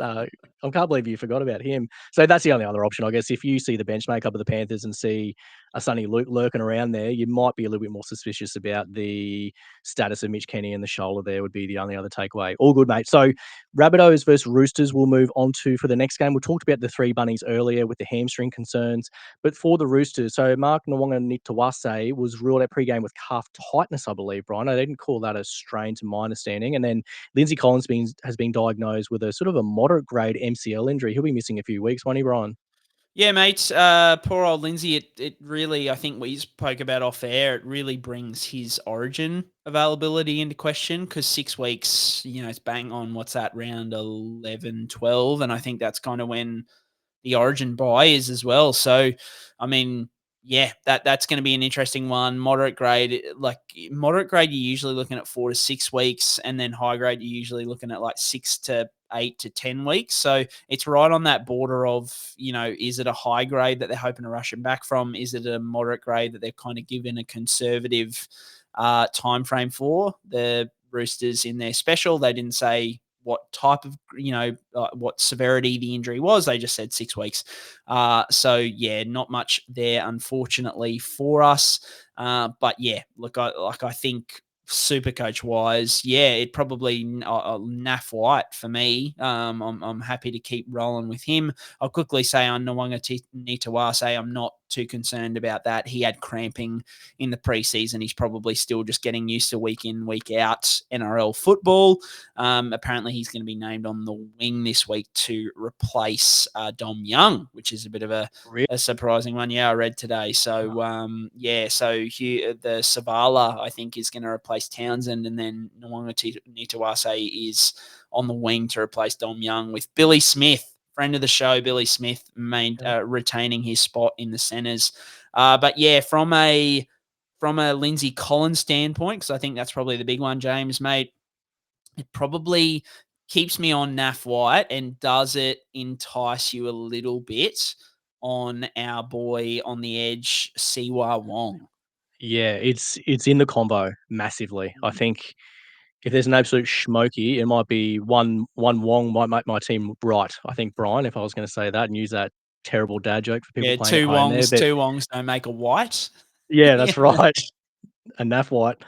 [SPEAKER 2] I can't believe you forgot about him. So that's the only other option, I guess. If you see the bench makeup of the Panthers and see a Sonny Luke lurking around there, you might be a little bit more suspicious about the status of Mitch Kenny and the shoulder there. Would be the only other takeaway. All good, mate. So Rabbitohs versus Roosters we'll move on to for the next game. We talked about the 3 bunnies earlier with the hamstring concerns, but for the Roosters, so Mark Nwanga-Nitawase was ruled out pre-game with calf tightness, I believe, Brian. I didn't call that a strain to my understanding. And then Lindsay Collins has been diagnosed with a sort of a moderate grade MCL injury. He'll be missing a few weeks, won't he, Brian?
[SPEAKER 1] Yeah, mate. Poor old Lindsay. It really, I think we spoke about off air, it really brings his origin availability into question, because 6 weeks, it's bang on, what's that, round 11, 12. And I think that's kind of when the origin buy is as well. So, I mean, yeah, that's going to be an interesting one. Moderate grade, you're usually looking at 4 to 6 weeks, and then high grade, you're usually looking at like 6 to 8 to 10 weeks. So it's right on that border of, is it a high grade that they're hoping to rush him back from? Is it a moderate grade that they've kind of given a conservative time frame for? The Roosters in their special, they didn't say what type of, what severity the injury was. They just said 6 weeks. So yeah, not much there, unfortunately, for us. But yeah, look, I think SuperCoach wise, yeah, it probably Naf White for me. I'm happy to keep rolling with him. I'll quickly say on Nwanga-Nitawase, I'm not too concerned about that. He had cramping in the preseason. He's probably still just getting used to week in, week out NRL football. Apparently he's going to be named on the wing this week to replace Dom Young, which is a bit of a surprising one. Yeah, I read today. So, so here, the Savala, I think, is going to replace Townsend, and then Nwanga-Nitawase is on the wing to replace Dom Young, with Billy Smith, friend of the show, Billy Smith, retaining his spot in the centres. But yeah, from a Lindsay Collins standpoint, because I think that's probably the big one, James, mate, it probably keeps me on Naf White, and does it entice you a little bit on our boy on the edge, Siwa Wong?
[SPEAKER 2] Yeah, it's in the combo massively. I think if there's an absolute smoky, it might be one Wong might make my team right. I think, Brian, if I was going to say that and use that terrible dad joke for people
[SPEAKER 1] Yeah,
[SPEAKER 2] playing at home there. But
[SPEAKER 1] two Wongs don't make a white.
[SPEAKER 2] yeah, that's right. A Naf White.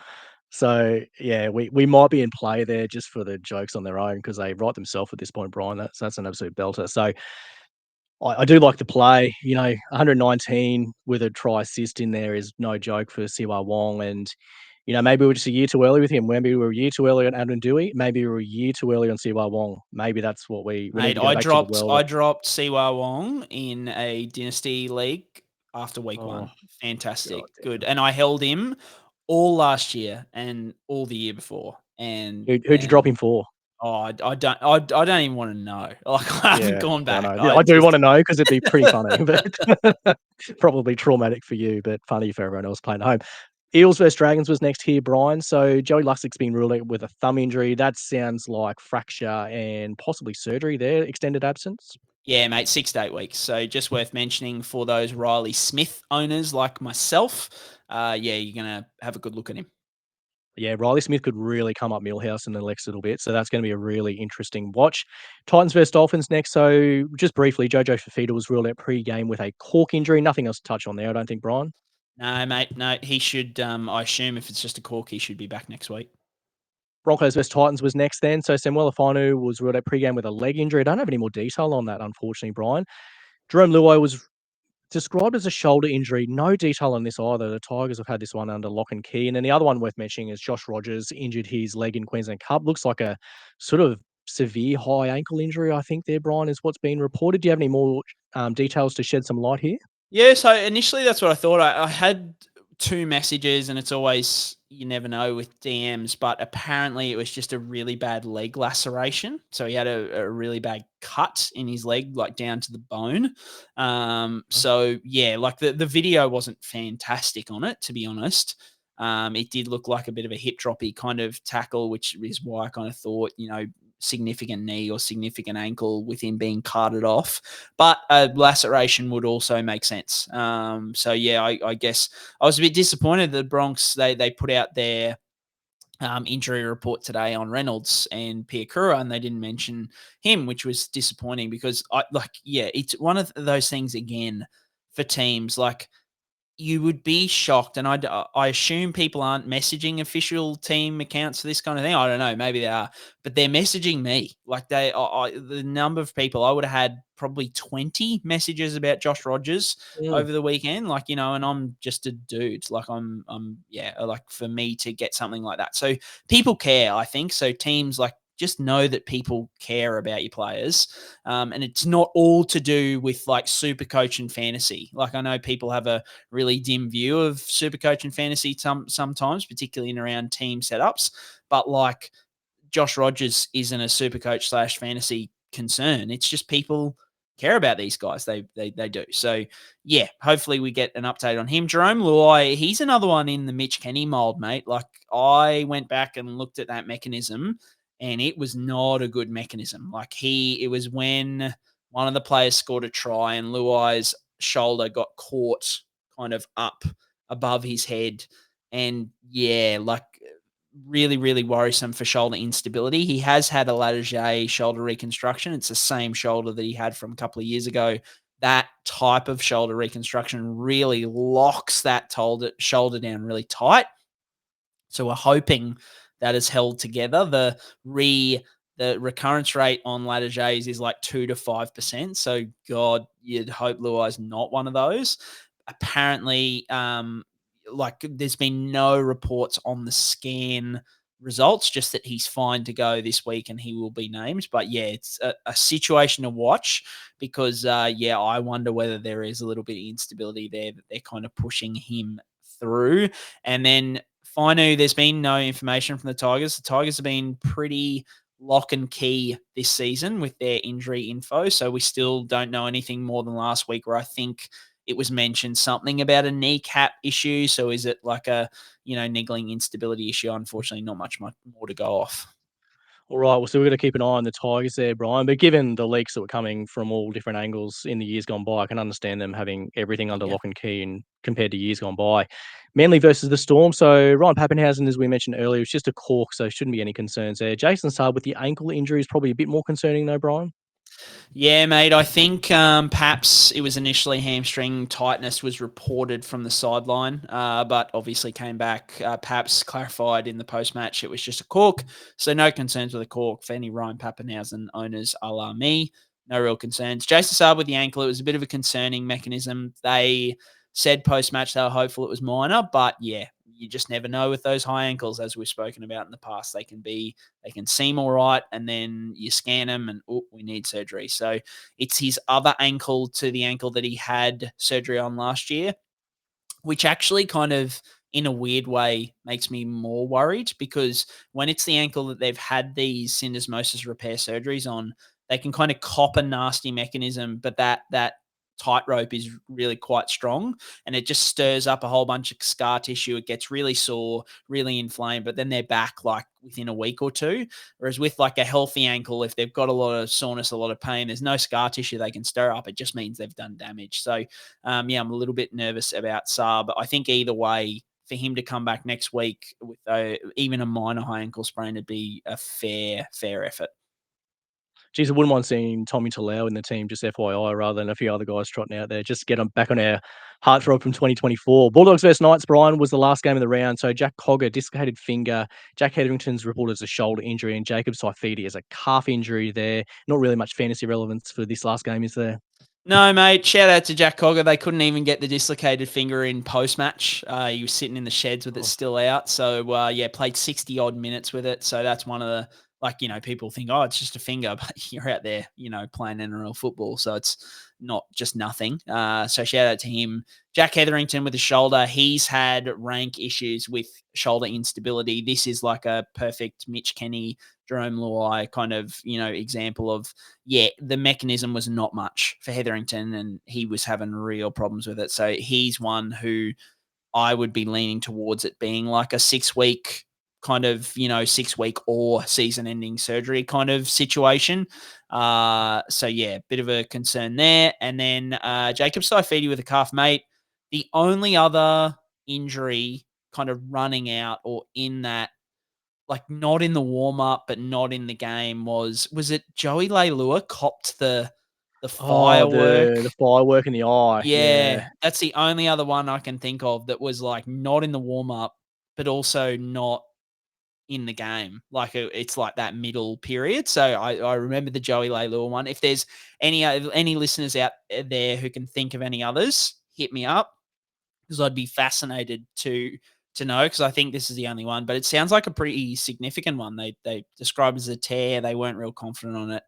[SPEAKER 2] So yeah, we might be in play there just for the jokes on their own, because they write themselves at this point, Brian. That's an absolute belter. So I do like the play. 119 with a try assist in there is no joke for Siwa Wong. And, maybe we're just a year too early with him. Maybe we were a year too early on Adam Dewey. Maybe we were a year too early on Siwa Wong. Maybe that's what we need
[SPEAKER 1] Mate,
[SPEAKER 2] to go back to the well.
[SPEAKER 1] I dropped Siwa Wong in a dynasty league after week 1. Fantastic. Good. And I held him all last year and all the year before. And
[SPEAKER 2] who'd you drop him for?
[SPEAKER 1] Oh, I don't even want to know. Like, I haven't gone back.
[SPEAKER 2] I know. Yeah, I do want to know because it'd be pretty funny, but probably traumatic for you, but funny for everyone else playing at home. Eels versus Dragons was next here, Brian. So Joey Lussick's been ruled out with a thumb injury. That sounds like fracture and possibly surgery there, extended absence.
[SPEAKER 1] Yeah, mate, 6 to 8 weeks. So just worth mentioning for those Riley Smith owners like myself. Yeah, you're going to have a good look at him.
[SPEAKER 2] Yeah, Riley Smith could really come up Millhouse in the next little bit. So that's going to be a really interesting watch. Titans versus Dolphins next. So just briefly, Jojo Fifita was ruled out pre-game with a cork injury. Nothing else to touch on there, I don't think, Brian.
[SPEAKER 1] No, mate, no. He should, I assume if it's just a cork, he should be back next week.
[SPEAKER 2] Broncos versus Titans was next then. So Samuela Fainu was ruled out pre-game with a leg injury. I don't have any more detail on that, unfortunately, Brian. Jarome Luai was described as a shoulder injury. No detail on this either. The Tigers have had this one under lock and key. And then the other one worth mentioning is Josh Rogers injured his leg in Queensland Cup. Looks like a sort of severe high ankle injury, I think there, Brian, is what's been reported. Do you have any more details to shed some light here?
[SPEAKER 1] Yeah, so initially that's what I thought. I had 2 messages, and it's always, you never know with DMs, but apparently it was just a really bad leg laceration. So he had a really bad cut in his leg, like down to the bone. So yeah, like the video wasn't fantastic on it, to be honest. It did look like a bit of a hip droppy kind of tackle, which is why I kind of thought, significant knee or significant ankle with him being carted off. But a laceration would also make sense. So yeah, I guess I was a bit disappointed that the Bronx, they put out their injury report today on Reynolds and Piakura, and they didn't mention him, which was disappointing because it's one of those things again for teams like, you would be shocked, and I assume people aren't messaging official team accounts for this kind of thing. I don't know, maybe they are, but they're messaging me. Like the number of people, I would have had probably 20 messages about Josh Rogers over the weekend. Like, and I'm just a dude. Like like for me to get something like that. So people care, I think. So teams like, just know that people care about your players. And it's not all to do with like SuperCoach and fantasy. Like I know people have a really dim view of SuperCoach and fantasy sometimes, particularly in around team setups. But like Josh Rogers isn't a SuperCoach / fantasy concern. It's just people care about these guys. They do. So yeah, hopefully we get an update on him. Jarome Luai, he's another one in the Mitch Kenny mold, mate. Like I went back and looked at that mechanism, and it was not a good mechanism. Like it was when one of the players scored a try and Luai's shoulder got caught kind of up above his head. And yeah, like really, really worrisome for shoulder instability. He has had a Latagé shoulder reconstruction. It's the same shoulder that he had from a couple of years ago. That type of shoulder reconstruction really locks that shoulder down really tight. So we're hoping that is held together. The recurrence rate on Latagés is like 2 to 5%. So God, you'd hope Luai's not one of those. Apparently, there's been no reports on the scan results, just that he's fine to go this week and he will be named. But yeah, it's a situation to watch because I wonder whether there is a little bit of instability there that they're kind of pushing him through. And then Fainu, there's been no information from the Tigers. The Tigers have been pretty lock and key this season with their injury info. So we still don't know anything more than last week, where I think it was mentioned something about a kneecap issue. So is it like a, niggling instability issue? Unfortunately, not much more to go off.
[SPEAKER 2] All right, well, so we're going to keep an eye on the Tigers there, Brian. But given the leaks that were coming from all different angles in the years gone by, I can understand them having everything under lock and key and compared to years gone by. Manly versus the Storm. So Ryan Pappenhausen, as we mentioned earlier, was just a cork, so shouldn't be any concerns there. Jason Saab with the ankle injury is probably a bit more concerning though, Brian.
[SPEAKER 1] Yeah, mate. I think perhaps it was initially hamstring tightness was reported from the sideline, but obviously came back. Perhaps clarified in the post-match it was just a cork, so no concerns with the cork for any Ryan Pappenhausen owners a la me. No real concerns. Jason Saab with the ankle, it was a bit of a concerning mechanism. They said post-match they were hopeful it was minor, but yeah, you just never know with those high ankles, as we've spoken about in the past. They can seem all right, and then you scan them and, we need surgery. So it's his other ankle to the ankle that he had surgery on last year, which actually kind of in a weird way makes me more worried, because when it's the ankle that they've had these syndesmosis repair surgeries on, they can kind of cop a nasty mechanism, but that tightrope is really quite strong, and it just stirs up a whole bunch of scar tissue. It gets really sore, really inflamed, but then they're back like within a week or two. Whereas with like a healthy ankle, if they've got a lot of soreness, a lot of pain, there's no scar tissue they can stir up. It just means they've done damage. So yeah, I'm a little bit nervous about Saab. I think either way, for him to come back next week with even a minor high ankle sprain would be a fair effort.
[SPEAKER 2] Geez, I wouldn't mind seeing Tommy Talau in the team, just FYI, rather than a few other guys trotting out there. Just get them back on our heartthrob from 2024. Bulldogs versus Knights, Brien, was the last game of the round. So Jack Cogger, dislocated finger. Jack Hetherington's reported as a shoulder injury, and Jacob Saifidi as a calf injury there. Not really much fantasy relevance for this last game, is there?
[SPEAKER 1] No, mate. Shout out to Jack Cogger. They couldn't even get the dislocated finger in post-match. He was sitting in the sheds with it still out. So, yeah, played 60-odd minutes with it. So that's one of the, people think, oh, it's just a finger, but you're out there, playing NRL football. So it's not just nothing. So shout out to him. Jack Hetherington with the shoulder. He's had rank issues with shoulder instability. This is like a perfect Mitch Kenny, Jarome Luai kind of, example of, the mechanism was not much for Hetherington, and he was having real problems with it. So he's one who I would be leaning towards it being like a 6-week kind of, 6-week or season-ending surgery kind of situation. So, yeah, bit of a concern there. And then Jacob Saifidi with a calf, mate. The only other injury kind of running out or in that, like not in the warm-up but not in the game, was it Joey Leilua copped the firework?
[SPEAKER 2] The firework in the eye.
[SPEAKER 1] Yeah, that's the only other one I can think of that was like not in the warm-up but also not in the game. Like it's like that middle period. So I remember the Joey Leilua one. If there's any listeners out there who can think of any others, hit me up, because I'd be fascinated to know, because I think this is the only one. But it sounds like a pretty significant one. They described as a tear. They weren't real confident on it.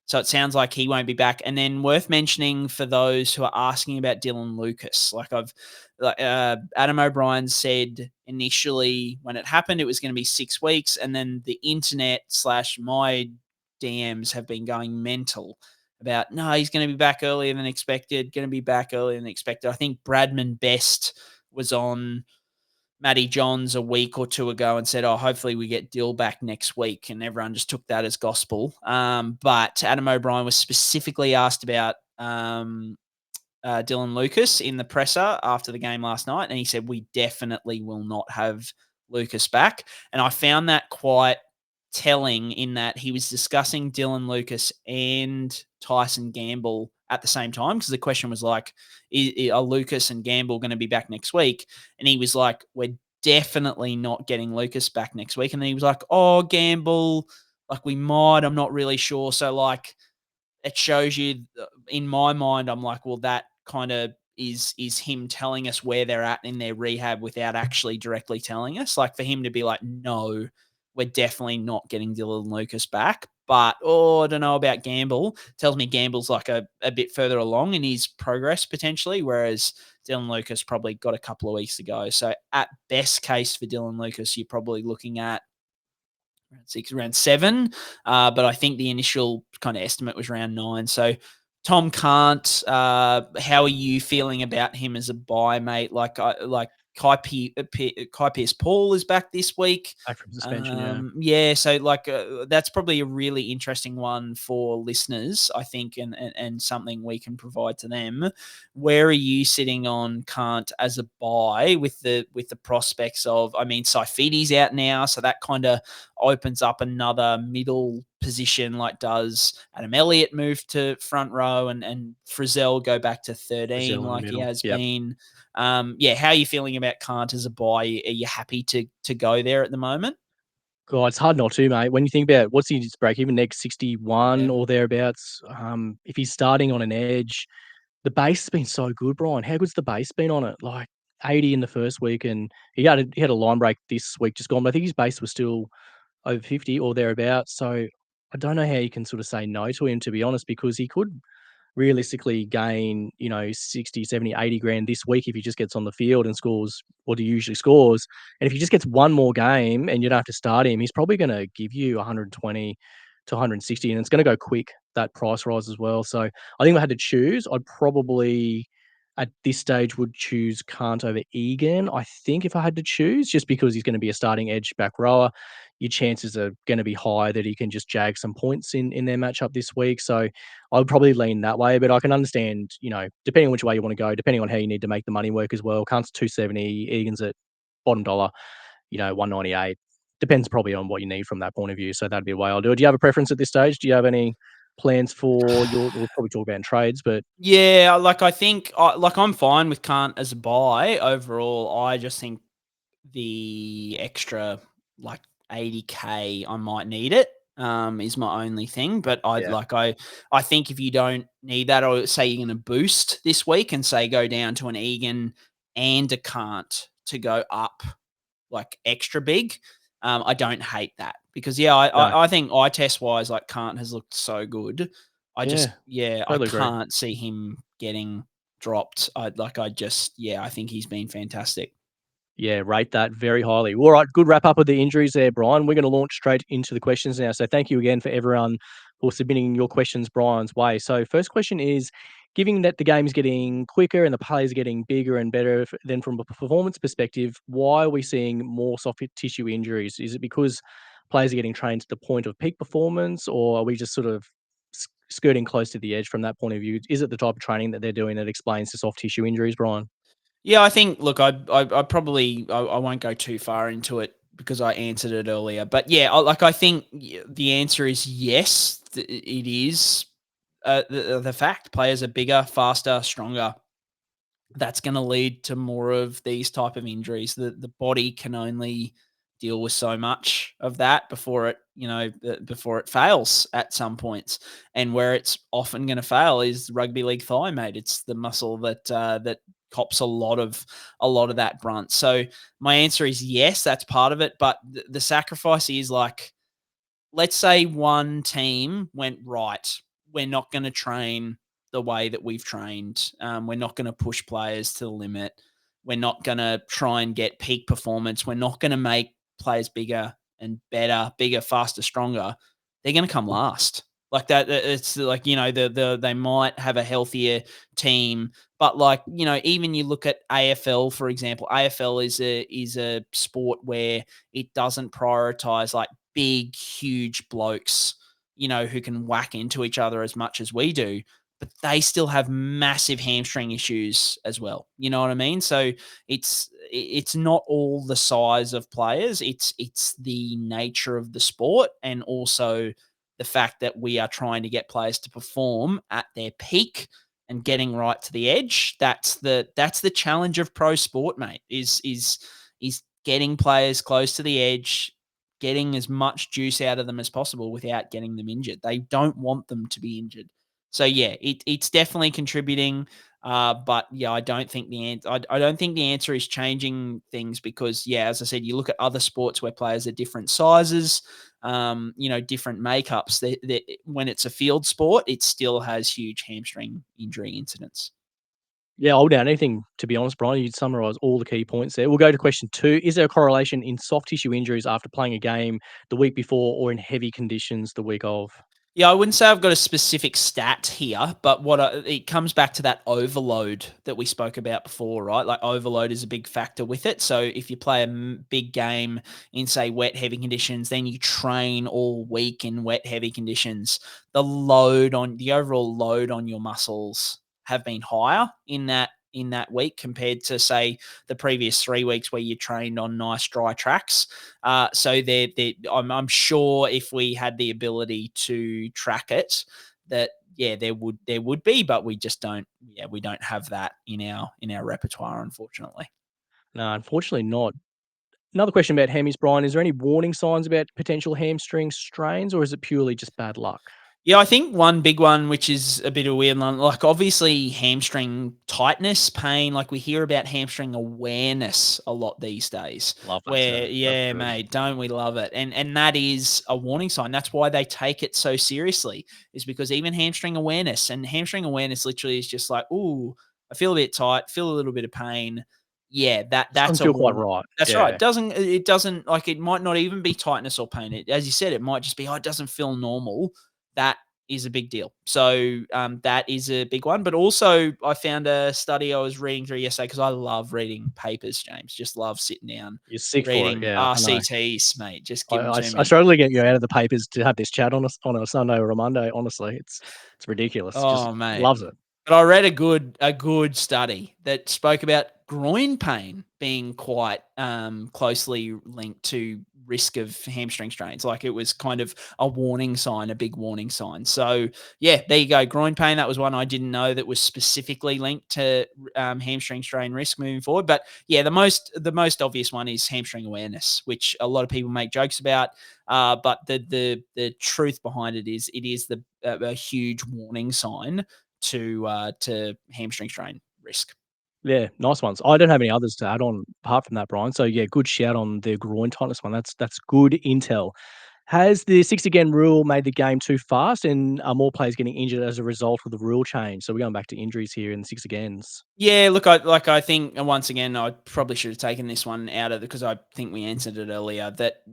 [SPEAKER 1] So it sounds like he won't be back. And then worth mentioning for those who are asking about Dylan Lucas, Adam O'Brien said initially when it happened, it was going to be 6 weeks. And then the internet / my DMs have been going mental about, no, he's going to be back earlier than expected, I think Bradman Best was on Matty Johns a week or two ago and said, oh, hopefully we get Dill back next week. And everyone just took that as gospel. But Adam O'Brien was specifically asked about Dylan Lucas in the presser after the game last night. And he said, we definitely will not have Lucas back. And I found that quite telling in that he was discussing Dylan Lucas and Tyson Gamble at the same time, because the question was like, are Lucas and Gamble going to be back next week? And he was like, we're definitely not getting Lucas back next week. And then he was like, oh, Gamble, like we might, I'm not really sure. So like it shows you, in my mind, I'm like, well, that kind of is him telling us where they're at in their rehab without actually directly telling us. Like for him to be like, no, we're definitely not getting Dylan Lucas back. But, I don't know about Gamble. Tells me Gamble's like a bit further along in his progress potentially, whereas Dylan Lucas probably got a couple of weeks to go. So at best case for Dylan Lucas, you're probably looking at around 7. But I think the initial kind of estimate was around 9. So Tom Kant, how are you feeling about him as a buy, mate? Like Kai Pearce-Paul is back this week.
[SPEAKER 2] Back from suspension, yeah.
[SPEAKER 1] Yeah, so that's probably a really interesting one for listeners, I think, and something we can provide to them. Where are you sitting on Kant as a buy with the prospects of, I mean, Saifidi's out now, so that kind of opens up another middle position, like does Adam Elliott move to front row and Frizzell go back to 13 like he has been? How are you feeling about Kant as a buy? Are you happy to go there at the moment?
[SPEAKER 2] God, it's hard not to, mate. When you think about what's his break even next 61 or thereabouts, if he's starting on an edge, the base has been so good, Brian. How good's the base been on it? Like 80 in the first week, and he had a line break this week just gone, but I think his base was still over 50 or thereabouts. So I don't know how you can sort of say no to him, to be honest, because he could realistically gain, 60, 70, 80 grand this week if he just gets on the field and scores what he usually scores. And if he just gets one more game and you don't have to start him, he's probably going to give you 120 to 160, and it's going to go quick, that price rise as well. So I think if I had to choose, I'd probably at this stage would choose Kant over Egan. I think if I had to choose, just because he's going to be a starting edge back rower, your chances are going to be high that he can just jag some points in their matchup this week. So I would probably lean that way, but I can understand, depending on which way you want to go, depending on how you need to make the money work as well. Kant's 270, Egan's at bottom dollar, 198. Depends probably on what you need from that point of view. So that'd be a way I'll do it. Do you have a preference at this stage? Do you have any plans for we'll probably talk about trades, but
[SPEAKER 1] Yeah, like I think, I'm fine with Kant as a buy overall. I just think the extra like 80K, I might need it. Is my only thing. But
[SPEAKER 2] Yeah.
[SPEAKER 1] I think if you don't need that, or say you're going to boost this week and say go down to an Egan and a Kant to go up like extra big. I don't hate that because
[SPEAKER 2] No.
[SPEAKER 1] I think eye test wise, like Kant has looked so good. I
[SPEAKER 2] totally agree.
[SPEAKER 1] can't see him getting dropped. I think he's been fantastic.
[SPEAKER 2] Yeah, rate that very highly. All right, good wrap up of the injuries there, Brian. We're going to launch straight into the questions now. So thank you again for everyone for submitting your questions Brian's way. So first question is, given that the game is getting quicker and the players are getting bigger and better than from a performance perspective, why are we seeing more soft tissue injuries? Is it because players are getting trained to the point of peak performance, or are we just sort of skirting close to the edge from that point of view? Is it the type of training that they're doing that explains the soft tissue injuries, Brian?
[SPEAKER 1] Yeah, I think. Look, I probably I won't go too far into it because I answered it earlier. But yeah, I think the answer is yes. It is the fact players are bigger, faster, stronger. That's going to lead to more of these type of injuries. The body can only deal with so much of that before it fails at some points. And where it's often going to fail is rugby league thigh, mate. It's the muscle that cops a lot of that brunt. So my answer is yes, that's part of it. But the sacrifice is like, let's say one team went, right, we're not going to train the way that we've trained. We're not going to push players to the limit. We're not going to try and get peak performance. We're not going to make players bigger and better, bigger, faster, stronger. They're going to come last. Like that, it's like, they might have a healthier team, but like, even you look at AFL, for example. AFL is a sport where it doesn't prioritize like big, huge blokes, who can whack into each other as much as we do, but they still have massive hamstring issues as well. You know what I mean? So it's not all the size of players. It's the nature of the sport, and also the fact that we are trying to get players to perform at their peak and getting right to the edge. That's the challenge of pro sport, mate, is getting players close to the edge, getting as much juice out of them as possible without getting them injured. They don't want them to be injured. So yeah, it's definitely contributing. But yeah, I don't think I don't think the answer is changing things because, yeah, as I said, you look at other sports where players are different sizes, different makeups. When it's a field sport, it still has huge hamstring injury incidents.
[SPEAKER 2] Yeah, I'll doubt anything, to be honest, Brian. You'd summarize all the key points there. We'll go to question 2. Is there a correlation in soft tissue injuries after playing a game the week before or in heavy conditions the week of?
[SPEAKER 1] Yeah, I wouldn't say I've got a specific stat here, but it comes back to that overload that we spoke about before, right? Like overload is a big factor with it. So if you play a big game in, say, wet, heavy conditions, then you train all week in wet, heavy conditions, the overall load on your muscles have been higher in that week compared to, say, the previous 3 weeks where you trained on nice dry tracks. So I'm sure if we had the ability to track it, that there would be, but we just don't. Yeah, we don't have that in our repertoire, unfortunately.
[SPEAKER 2] No, unfortunately not. Another question about hammies, Brian. Is there any warning signs about potential hamstring strains, or is it purely just bad luck?
[SPEAKER 1] Yeah, I think one big one, which is a bit of a weird one, like obviously hamstring tightness, pain. Like we hear about hamstring awareness a lot these days.
[SPEAKER 2] Love that
[SPEAKER 1] Where,
[SPEAKER 2] term.
[SPEAKER 1] yeah,
[SPEAKER 2] That's good.
[SPEAKER 1] mate, don't we love it? And that is a warning sign. That's why they take it so seriously, is because even hamstring awareness literally is just like, ooh, I feel a bit tight, feel a little bit of pain. Yeah,
[SPEAKER 2] Doesn't
[SPEAKER 1] that's a
[SPEAKER 2] feel quite
[SPEAKER 1] warning.
[SPEAKER 2] right.
[SPEAKER 1] That's right.
[SPEAKER 2] Yeah.
[SPEAKER 1] It doesn't like it might not even be tightness or pain. As you said, it might just be, oh, it doesn't feel normal. That is a big deal. So that is a big one. But also, I found a study I was reading through yesterday because I love reading papers, James. Just love sitting down,
[SPEAKER 2] You're sick for it.
[SPEAKER 1] reading
[SPEAKER 2] Yeah, I know.
[SPEAKER 1] RCTs, mate. Just give them to
[SPEAKER 2] I
[SPEAKER 1] me.
[SPEAKER 2] struggle to get you out of the papers to have this chat on a Sunday or a Monday. Honestly, it's ridiculous. Just
[SPEAKER 1] Oh, mate.
[SPEAKER 2] loves it.
[SPEAKER 1] But I read a good study that spoke about groin pain being quite closely linked to risk of hamstring strains. Like it was kind of a warning sign, a big warning sign. So yeah, there you go. Groin pain. That was one I didn't know that was specifically linked to hamstring strain risk moving forward. But yeah, the most obvious one is hamstring awareness, which a lot of people make jokes about. But the truth behind it is a huge warning sign to hamstring strain risk.
[SPEAKER 2] Yeah, nice ones. I don't have any others to add on apart from that, Brian. So yeah, good shout on the groin tightness one. That's good intel. Has the six again rule made the game too fast, and are more players getting injured as a result of the rule change? So we're going back to injuries here in the six agains.
[SPEAKER 1] Yeah, look, I think once again, I probably should have taken this one out of because I think we answered it earlier that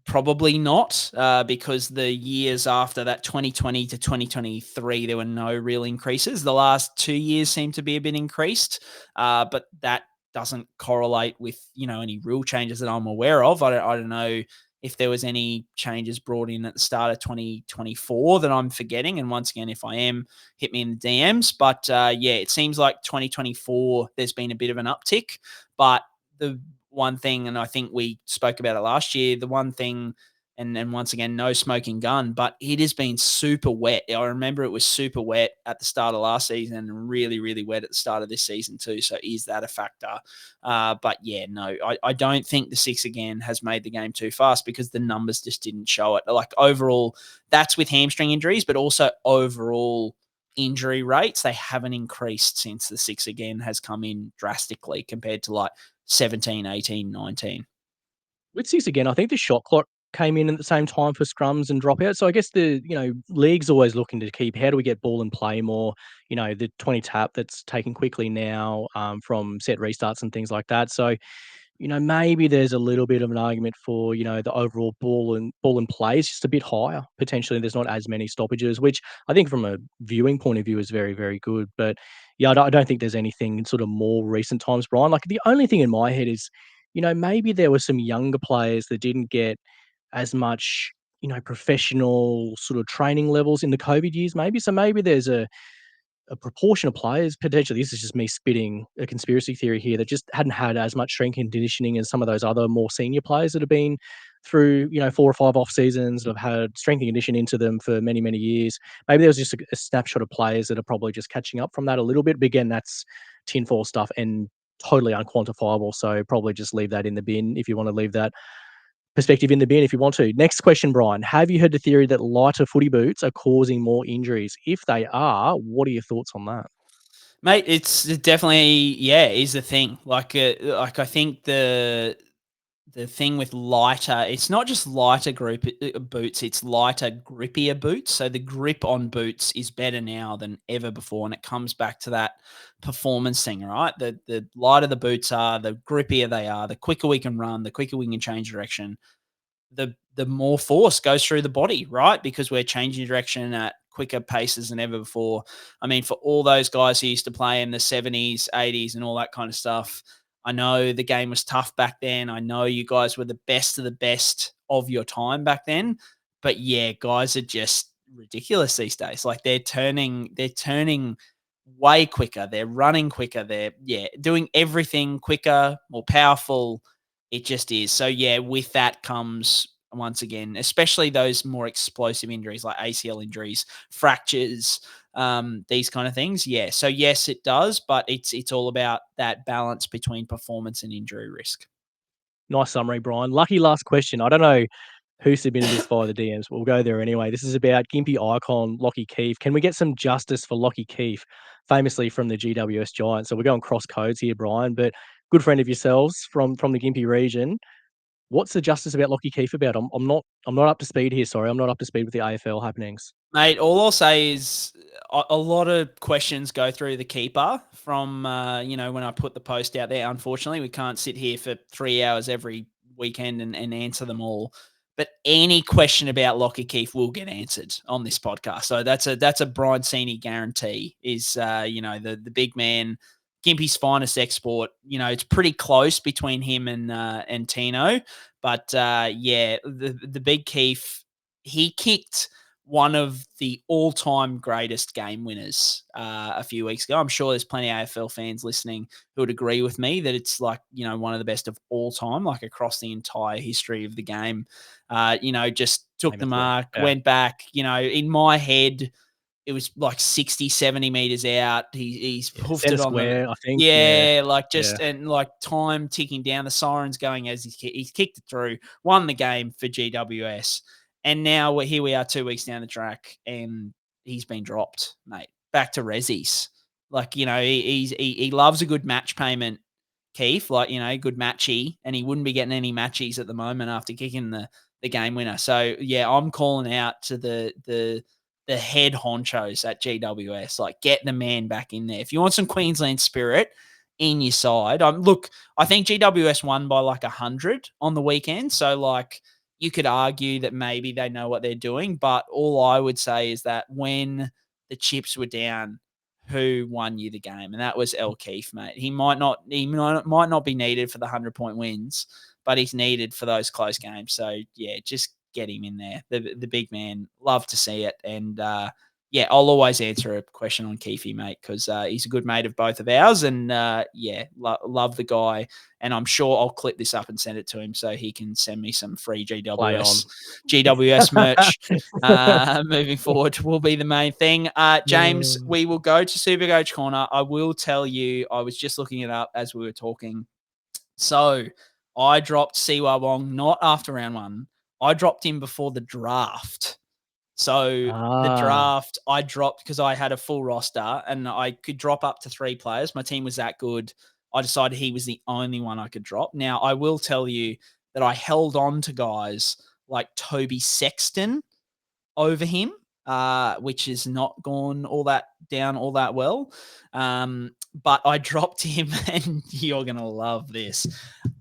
[SPEAKER 1] probably not because the years after that 2020 to 2023, there were no real increases. The last 2 years seem to be a bit increased, but that doesn't correlate with, any rule changes that I'm aware of. I don't know if there was any changes brought in at the start of 2024 that I'm forgetting. And once again, if I am, hit me in the DMs. But yeah, it seems like 2024, there's been a bit of an uptick. But the one thing, and I think we spoke about it last year, the one thing, and once again, no smoking gun, but it has been super wet. I remember it was super wet at the start of last season and really, really wet at the start of this season too. So is that a factor? But yeah, no, I don't think the six again has made the game too fast because the numbers just didn't show it. Like overall, that's with hamstring injuries, but also overall injury rates, they haven't increased since the six again has come in drastically compared to like 17, 18, 19.
[SPEAKER 2] With six again, I think the shot clock came in at the same time for scrums and dropouts. So I guess the league's always looking to keep how do we get ball and play more? The 20 tap that's taken quickly now from set restarts and things like that. So maybe there's a little bit of an argument for, the overall ball and play is just a bit higher. Potentially, there's not as many stoppages, which I think from a viewing point of view is very, very good. But yeah, I don't think there's anything in sort of more recent times, Brian. Like the only thing in my head is, maybe there were some younger players that didn't get as much, professional sort of training levels in the COVID years, maybe. So maybe there's a proportion of players, potentially, this is just me spitting a conspiracy theory here, that just hadn't had as much strength and conditioning as some of those other more senior players that have been through, 4 or 5 off seasons, that have had strength and conditioning into them for many, many years. Maybe there was just a snapshot of players that are probably just catching up from that a little bit. But again, that's tinfoil stuff and totally unquantifiable. So probably just leave that in the bin if you want to leave that perspective in the bin if you want to. Next question, Brian. Have you heard the theory that lighter footy boots are causing more injuries? If they are, what are your thoughts on that?
[SPEAKER 1] Mate, it's definitely is the thing. Like I think the thing with lighter, it's not just lighter boots, it's lighter, grippier boots. So the grip on boots is better now than ever before, and it comes back to that performance thing, right? The lighter the boots are, the grippier they are, the quicker we can run, the quicker we can change direction, the more force goes through the body, right? Because we're changing direction at quicker paces than ever before. I mean, for all those guys who used to play in the 70s, 80s, and all that kind of stuff, I know the game was tough back then. I know you guys were the best of the best of your time back then. But yeah, guys are just ridiculous these days. Like they're turning way quicker. They're running quicker. They're doing everything quicker, more powerful. It just is. So yeah, with that comes once again, especially those more explosive injuries like ACL injuries, fractures, these kind of things. Yeah. So yes, it does, but it's all about that balance between performance and injury risk.
[SPEAKER 2] Nice summary, Brian. Lucky last question. I don't know who submitted this via the DMs. We'll go there anyway. This is about Gympie icon Lockie Keefe. Can we get some justice for Lockie Keefe, famously from the GWS Giants? So we're going cross codes here, Brien, but good friend of yourselves from the Gympie region. What's the justice about Lockie Keefe about? I'm not up to speed here. Sorry, I'm not up to speed with the AFL happenings.
[SPEAKER 1] Mate, all I'll say is a lot of questions go through the keeper from, when I put the post out there. Unfortunately, we can't sit here for 3 hours every weekend and answer them all. But any question about Lockie Keefe will get answered on this podcast. So that's a Brian Sini guarantee is, the big man, Gympie's finest export. It's pretty close between him and Tino. But, the big Keefe, he kicked one of the all-time greatest game winners a few weeks ago. I'm sure there's plenty of AFL fans listening who would agree with me that it's like, one of the best of all time, like across the entire history of the game. Just took the mark, went back, in my head, it was like 60, 70 meters out. He's hoofed it on
[SPEAKER 2] square,
[SPEAKER 1] the,
[SPEAKER 2] I think.
[SPEAKER 1] And like time ticking down, the sirens going as he's kicked it through, won the game for GWS. And now here we are 2 weeks down the track and he's been dropped, mate, back to Rezzies. Like, he loves a good match payment, Keefe, like, good matchy, and he wouldn't be getting any matchies at the moment after kicking the game winner. So, yeah, I'm calling out to the head honchos at GWS, like, get the man back in there. If you want some Queensland spirit in your side, I think GWS won by like 100 on the weekend. So, like, you could argue that maybe they know what they're doing, but all I would say is that when the chips were down, who won you the game? And that was El Keefe, mate. He might not be needed for the 100-point wins, but he's needed for those close games. So, yeah, just get him in there. The big man, love to see it. And, I'll always answer a question on Keefe, mate, because he's a good mate of both of ours. And, love the guy. And I'm sure I'll clip this up and send it to him so he can send me some free GWS merch moving forward will be the main thing. James, we will go to SuperCoach Corner. I will tell you, I was just looking it up as we were talking. So I dropped Siwa Wong not after round one. I dropped him before the draft. So the draft I dropped because I had a full roster and I could drop up to 3 players. My team was that good. I decided he was the only one I could drop. Now, I will tell you that I held on to guys like Toby Sexton over him, which has not gone all that well. But I dropped him, and you're going to love this.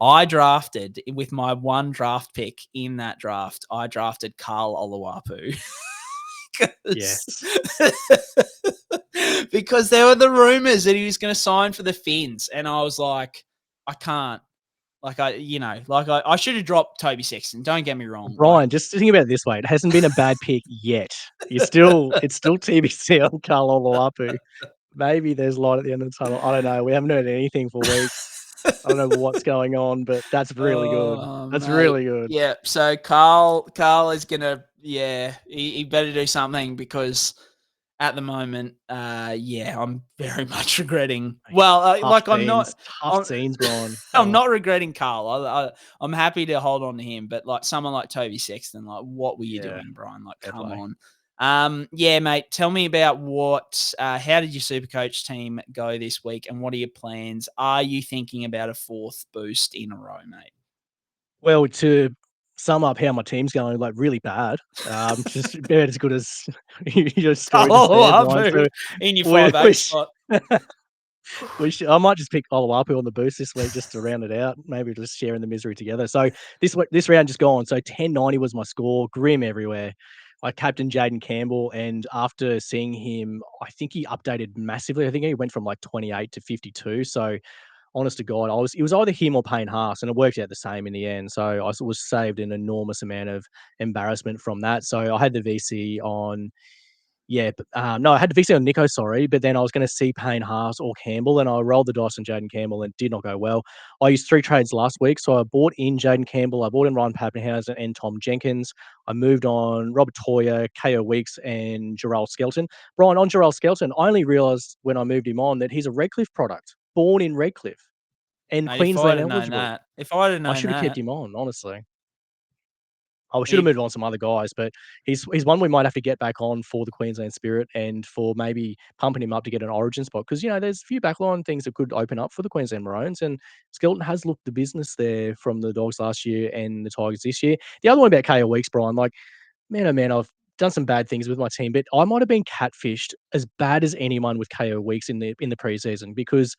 [SPEAKER 1] I drafted, with my one draft pick in that draft, I drafted Carl Oluwapu.
[SPEAKER 2] Yes.
[SPEAKER 1] Because there were the rumors that he was going to sign for the Finns, and I was like, I can't. I should have dropped Toby Sexton. Don't get me wrong.
[SPEAKER 2] Brian, just think about it this way. It hasn't been a bad pick yet. It's still TBC on Carl Oluwapu. Maybe there's light at the end of the tunnel. I don't know. We haven't heard anything for weeks. I don't know what's going on, but that's really good. That's really good.
[SPEAKER 1] Yeah. So Carl is gonna, he better do something because at the moment, I'm very much regretting. Well,
[SPEAKER 2] tough scenes, Brian.
[SPEAKER 1] I'm not regretting Carl. I'm happy to hold on to him, but like someone like Toby Sexton, like what were you doing, Brian? Like, come on. Mate, tell me about how did your SuperCoach team go this week and what are your plans? Are you thinking about a 4th boost in a row, mate?
[SPEAKER 2] Well, to sum up how my team's going, like really bad. Just about as good as your story
[SPEAKER 1] in your 5-8 spot.
[SPEAKER 2] I might just pick Oluwapu on the boost this week just to round it out. Maybe just sharing the misery together. So this round just gone. So 1090 was my score. Grim everywhere. I captained Jaden Campbell, and after seeing him, I think he updated massively. I think he went from like 28 to 52. So honest to God, it was either him or Payne Haas, and it worked out the same in the end. So I was saved an enormous amount of embarrassment from that. So I had the VC on, I had the VC on Nico, sorry, but then I was going to see Payne Haas or Campbell, and I rolled the dice on Jaden Campbell and it did not go well. I used 3 trades last week, so I bought in Jaden Campbell, I bought in Ryan Pappenhausen and Tom Jenkins. I moved on Robert Toya, KO Weeks, and Jarome Skelton. Brian, on Jarome Skelton, I only realised when I moved him on that he's a Redcliffe product, born in Redcliffe. And
[SPEAKER 1] Mate,
[SPEAKER 2] Queensland eligible.
[SPEAKER 1] If I had known
[SPEAKER 2] I should have kept him on, honestly. I should have moved on some other guys, but he's one we might have to get back on for the Queensland Spirit and for maybe pumping him up to get an origin spot. Because, there's a few backline things that could open up for the Queensland Maroons. And Skelton has looked the business there from the Dogs last year and the Tigers this year. The other one about KO Weeks, Brian, like, man, oh man, I've done some bad things with my team, but I might have been catfished as bad as anyone with KO Weeks in the preseason, because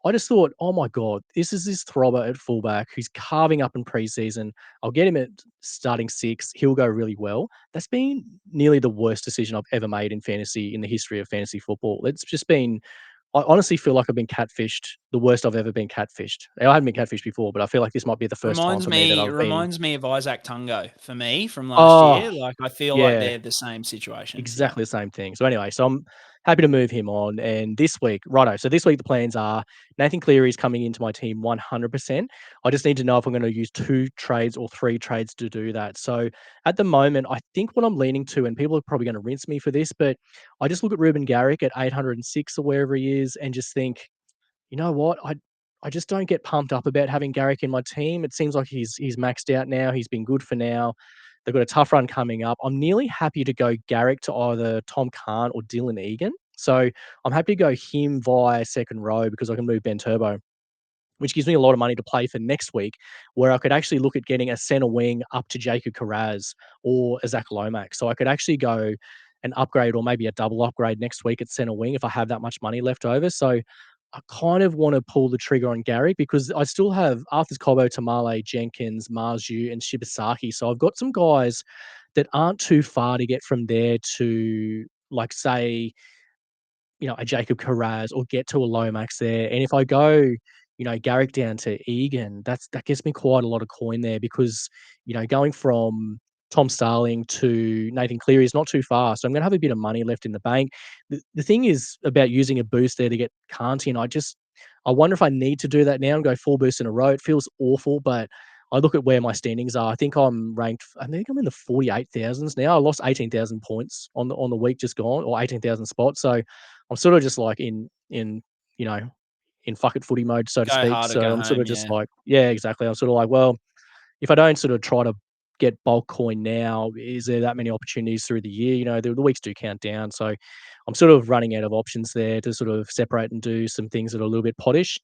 [SPEAKER 2] I just thought, oh my God, this is this throbber at fullback who's carving up in preseason. I'll get him at starting 6. He'll go really well. That's been nearly the worst decision I've ever made in fantasy, in the history of fantasy football. It's just been, I honestly feel like I've been catfished, the worst I've ever been catfished. I hadn't been catfished before, but I feel like this might be the first time for me that I've been.
[SPEAKER 1] Reminds me of Isaac Tungo for me from last year. Like, I feel like they're the same situation.
[SPEAKER 2] Exactly the same thing. So anyway, so I'm happy to move him on. And this week, righto. So this week the plans are Nathan Cleary is coming into my team 100%. I just need to know if I'm going to use 2 trades or 3 trades to do that. So at the moment, I think what I'm leaning to, and people are probably going to rinse me for this, but I just look at Reuben Garrick at 806 or wherever he is and just think, you know what? I just don't get pumped up about having Garrick in my team. It seems like he's maxed out now. He's been good for now. They've got a tough run coming up. I'm nearly happy to go Garrick to either Tom Kahn or Dylan Egan. So I'm happy to go him via second row because I can move Ben Turbo, which gives me a lot of money to play for next week, where I could actually look at getting a centre wing up to Jacob Carraz or a Zach Lomax. So I could actually go an upgrade or maybe a double upgrade next week at centre wing if I have that much money left over. So I kind of want to pull the trigger on Garrick because I still have Arthur's Cobbo, Tamale, Jenkins, Marzu, and Shibasaki. So I've got some guys that aren't too far to get from there to, like, say, a Jacob Carraz or get to a Lomax there. And if I go, Garrick down to Egan, that gets me quite a lot of coin there because, going from Tom Starling to Nathan Cleary is not too far. So I'm going to have a bit of money left in the bank. The thing is about using a boost there to get Canty, and I wonder if I need to do that now and go 4 boosts in a row. It feels awful, but I look at where my standings are. I think I'm in the 48,000s now. I lost 18,000 points on the week just gone, or 18,000 spots. So I'm sort of just like in fuck it footy mode, so to speak. So I'm sort of just like, yeah, exactly. I'm sort of like, well, if I don't sort of try to get bulk coin now, is there that many opportunities through the year? The weeks do count down. So I'm sort of running out of options there to sort of separate and do some things that are a little bit pottish.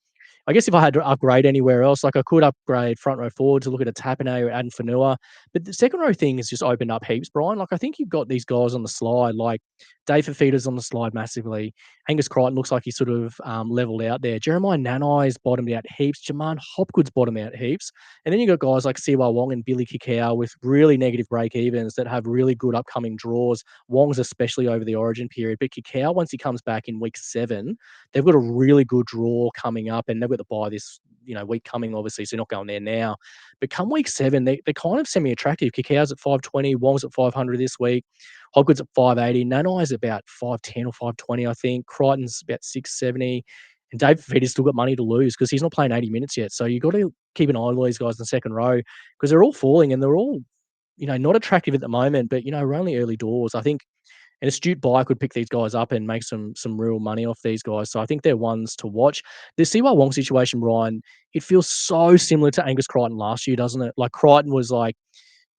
[SPEAKER 2] I guess if I had to upgrade anywhere else, like I could upgrade front row forward to look at a Tapine or Aden Fanua. But the second row thing has just opened up heaps, Brian. Like I think you've got these guys on the slide, like Dave Fifita's on the slide massively. Angus Crichton looks like he's sort of leveled out there. Jeremiah Nanai's bottomed out heaps. Jermaine Hopgood's bottomed out heaps. And then you've got guys like Siwa Wong and Billy Kikau with really negative break-evens that have really good upcoming draws. Wong's especially over the origin period. But Kikau, once he comes back in week 7, they've got a really good draw coming up and they've got to buy this week coming, obviously, so they're not going there now. But come week 7, they're kind of semi-attractive. Kikau's at 520, Wong's at 500 this week. Hoggood's at 580. Nanai's about 510 or 520, I think. Crichton's about 670. And Dave Fifita's still got money to lose because he's not playing 80 minutes yet. So you've got to keep an eye on all these guys in the second row because they're all falling and they're all, not attractive at the moment, but, we're only early doors. I think an astute buyer could pick these guys up and make some real money off these guys. So I think they're ones to watch. The Siwa Wong situation, Ryan, it feels so similar to Angus Crichton last year, doesn't it? Like Crichton was like,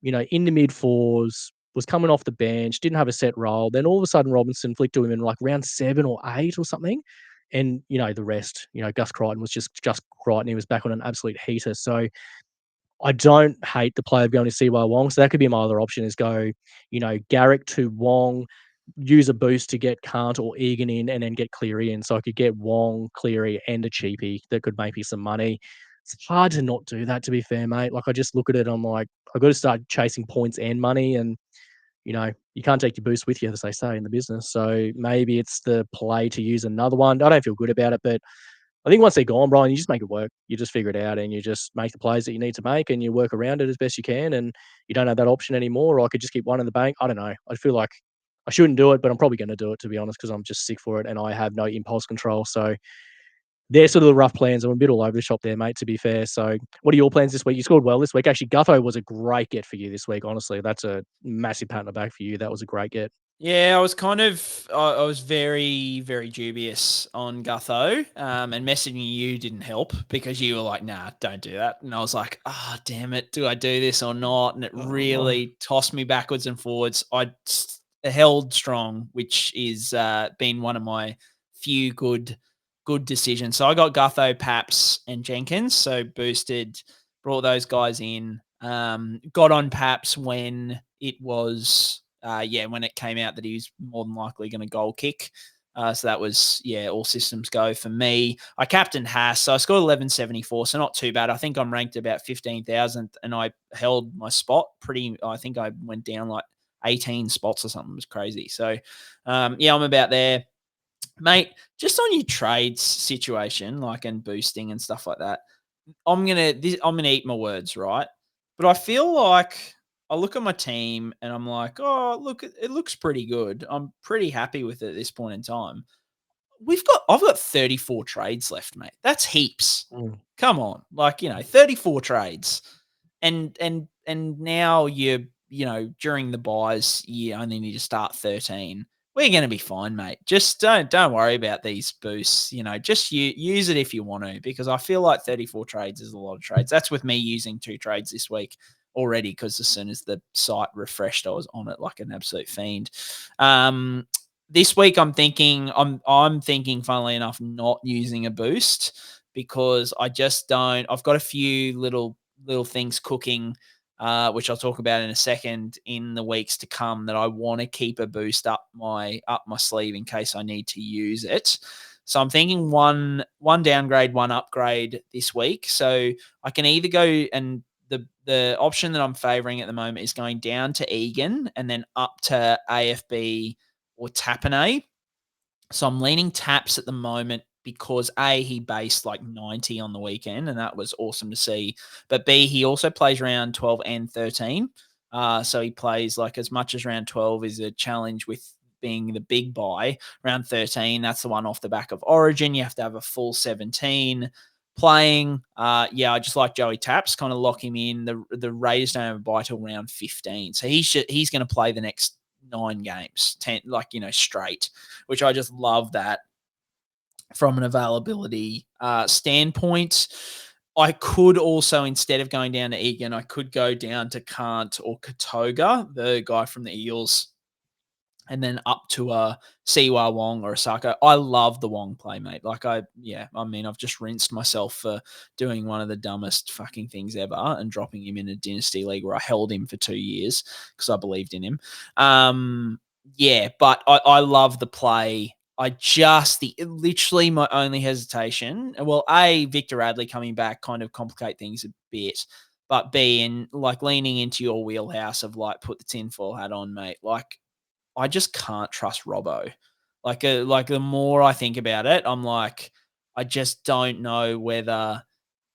[SPEAKER 2] in the mid-4s, was coming off the bench, didn't have a set role. Then all of a sudden Robinson flicked to him in like round 7 or 8 or something. And, the rest, Gus Crichton was just Crichton. He was back on an absolute heater. So I don't hate the play of going to Siwa Wong. So that could be my other option is go, Garrick to Wong, use a boost to get Kant or Egan in and then get Cleary in. So I could get Wong, Cleary and a cheapie that could make me some money. It's hard to not do that, to be fair, mate. Like I just look at it, I'm like, I've got to start chasing points and money and, you can't take your boost with you, as they say in the business. So maybe it's the play to use another one. I don't feel good about it, but I think once they're gone, Brian, you just make it work. You just figure it out and you just make the plays that you need to make and you work around it as best you can and you don't have that option anymore. Or I could just keep one in the bank. I don't know. I feel like I shouldn't do it, but I'm probably going to do it, to be honest, because I'm just sick for it and I have no impulse control. So they're sort of the rough plans. I'm a bit all over the shop there, mate, to be fair. So what are your plans this week? You scored well this week. Actually, Gutho was a great get for you this week, honestly. That's a massive pat on the back for you. That was a great get.
[SPEAKER 1] Yeah, I was I was very, very dubious on Gutho, and messaging you didn't help because you were like, nah, don't do that. And I was like, damn it, do I do this or not? And it really tossed me backwards and forwards. I held strong, which is been one of my few good decisions. So I got Gutho, Paps, and Jenkins. So boosted, brought those guys in. Got on Paps when it was when it came out that he was more than likely going to goal kick. So that was, all systems go for me. I captained Haas, so I scored 1174, so not too bad. I think I'm ranked about 15,000th, and I held my spot I think I went down like 18 spots or something. It was crazy. So, I'm about there. Mate, just on your trades situation, like and boosting and stuff like that, I'm gonna eat my words, right? But I feel like I look at my team and I'm like, oh, look, it looks pretty good. I'm pretty happy with it at this point in time. I've got 34 trades left, mate. That's heaps. Come on. 34 trades. And now during the buys, you only need to start 13. We're going to be fine, mate. Just don't worry about these boosts. Just use it if you want to, because I feel like 34 trades is a lot of trades. That's with me using 2 trades this week already, because as soon as the site refreshed, I was on it like an absolute fiend. This week I'm thinking, funnily enough, not using a boost, because I just don't. I've got a few little things cooking, which I'll talk about in a second in the weeks to come, that I want to keep a boost up my sleeve in case I need to use it. So I'm thinking one downgrade, one upgrade this week. So I can either go, and the option that I'm favoring at the moment is going down to Egan and then up to AFB or Tapane. So I'm leaning Taps at the moment because A, he based like 90 on the weekend, and that was awesome to see. But B, he also plays round 12 and 13. So he plays like as much as round 12 is a challenge with being the big buy. Round 13, that's the one off the back of Origin. You have to have a full 17 playing. I just like Joey Taps, kind of lock him in. The Raiders don't have a buy till round 15. So he's going to play the next 9 games, 10, straight, which I just love that from an availability standpoint. I could also, instead of going down to Egan, I could go down to Kant or Katoga, the guy from the Eels, and then up to a Siwa Wong or a Sako. I love the Wong play, mate. I've just rinsed myself for doing one of the dumbest fucking things ever and dropping him in a dynasty league where I held him for 2 years because I believed in him. But I love the play. Literally my only hesitation. Well, A, Victor Radley coming back kind of complicate things a bit. But B, and leaning into your wheelhouse of put the tinfoil hat on, mate. I just can't trust Robbo. The more I think about it, I'm like, I just don't know whether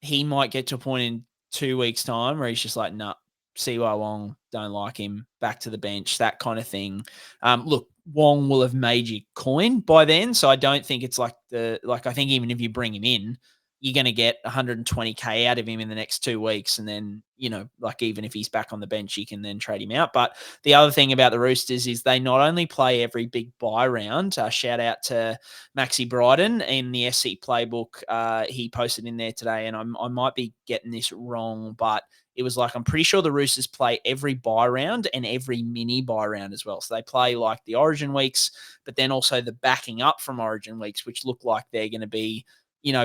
[SPEAKER 1] he might get to a point in 2 weeks' time where he's just like, nah, Siwa Wong, don't like him, back to the bench, that kind of thing. Look, Wong will have made you coin by then, so I don't think it's I think even if you bring him in, you're going to get 120K out of him in the next 2 weeks. And then, even if he's back on the bench, you can then trade him out. But the other thing about the Roosters is they not only play every big buy round, shout out to Maxi Bryden in the SC playbook. He posted in there today, and I might be getting this wrong, but it was I'm pretty sure the Roosters play every buy round and every mini buy round as well. So they play the Origin weeks, but then also the backing up from Origin weeks, which look like they're going to be,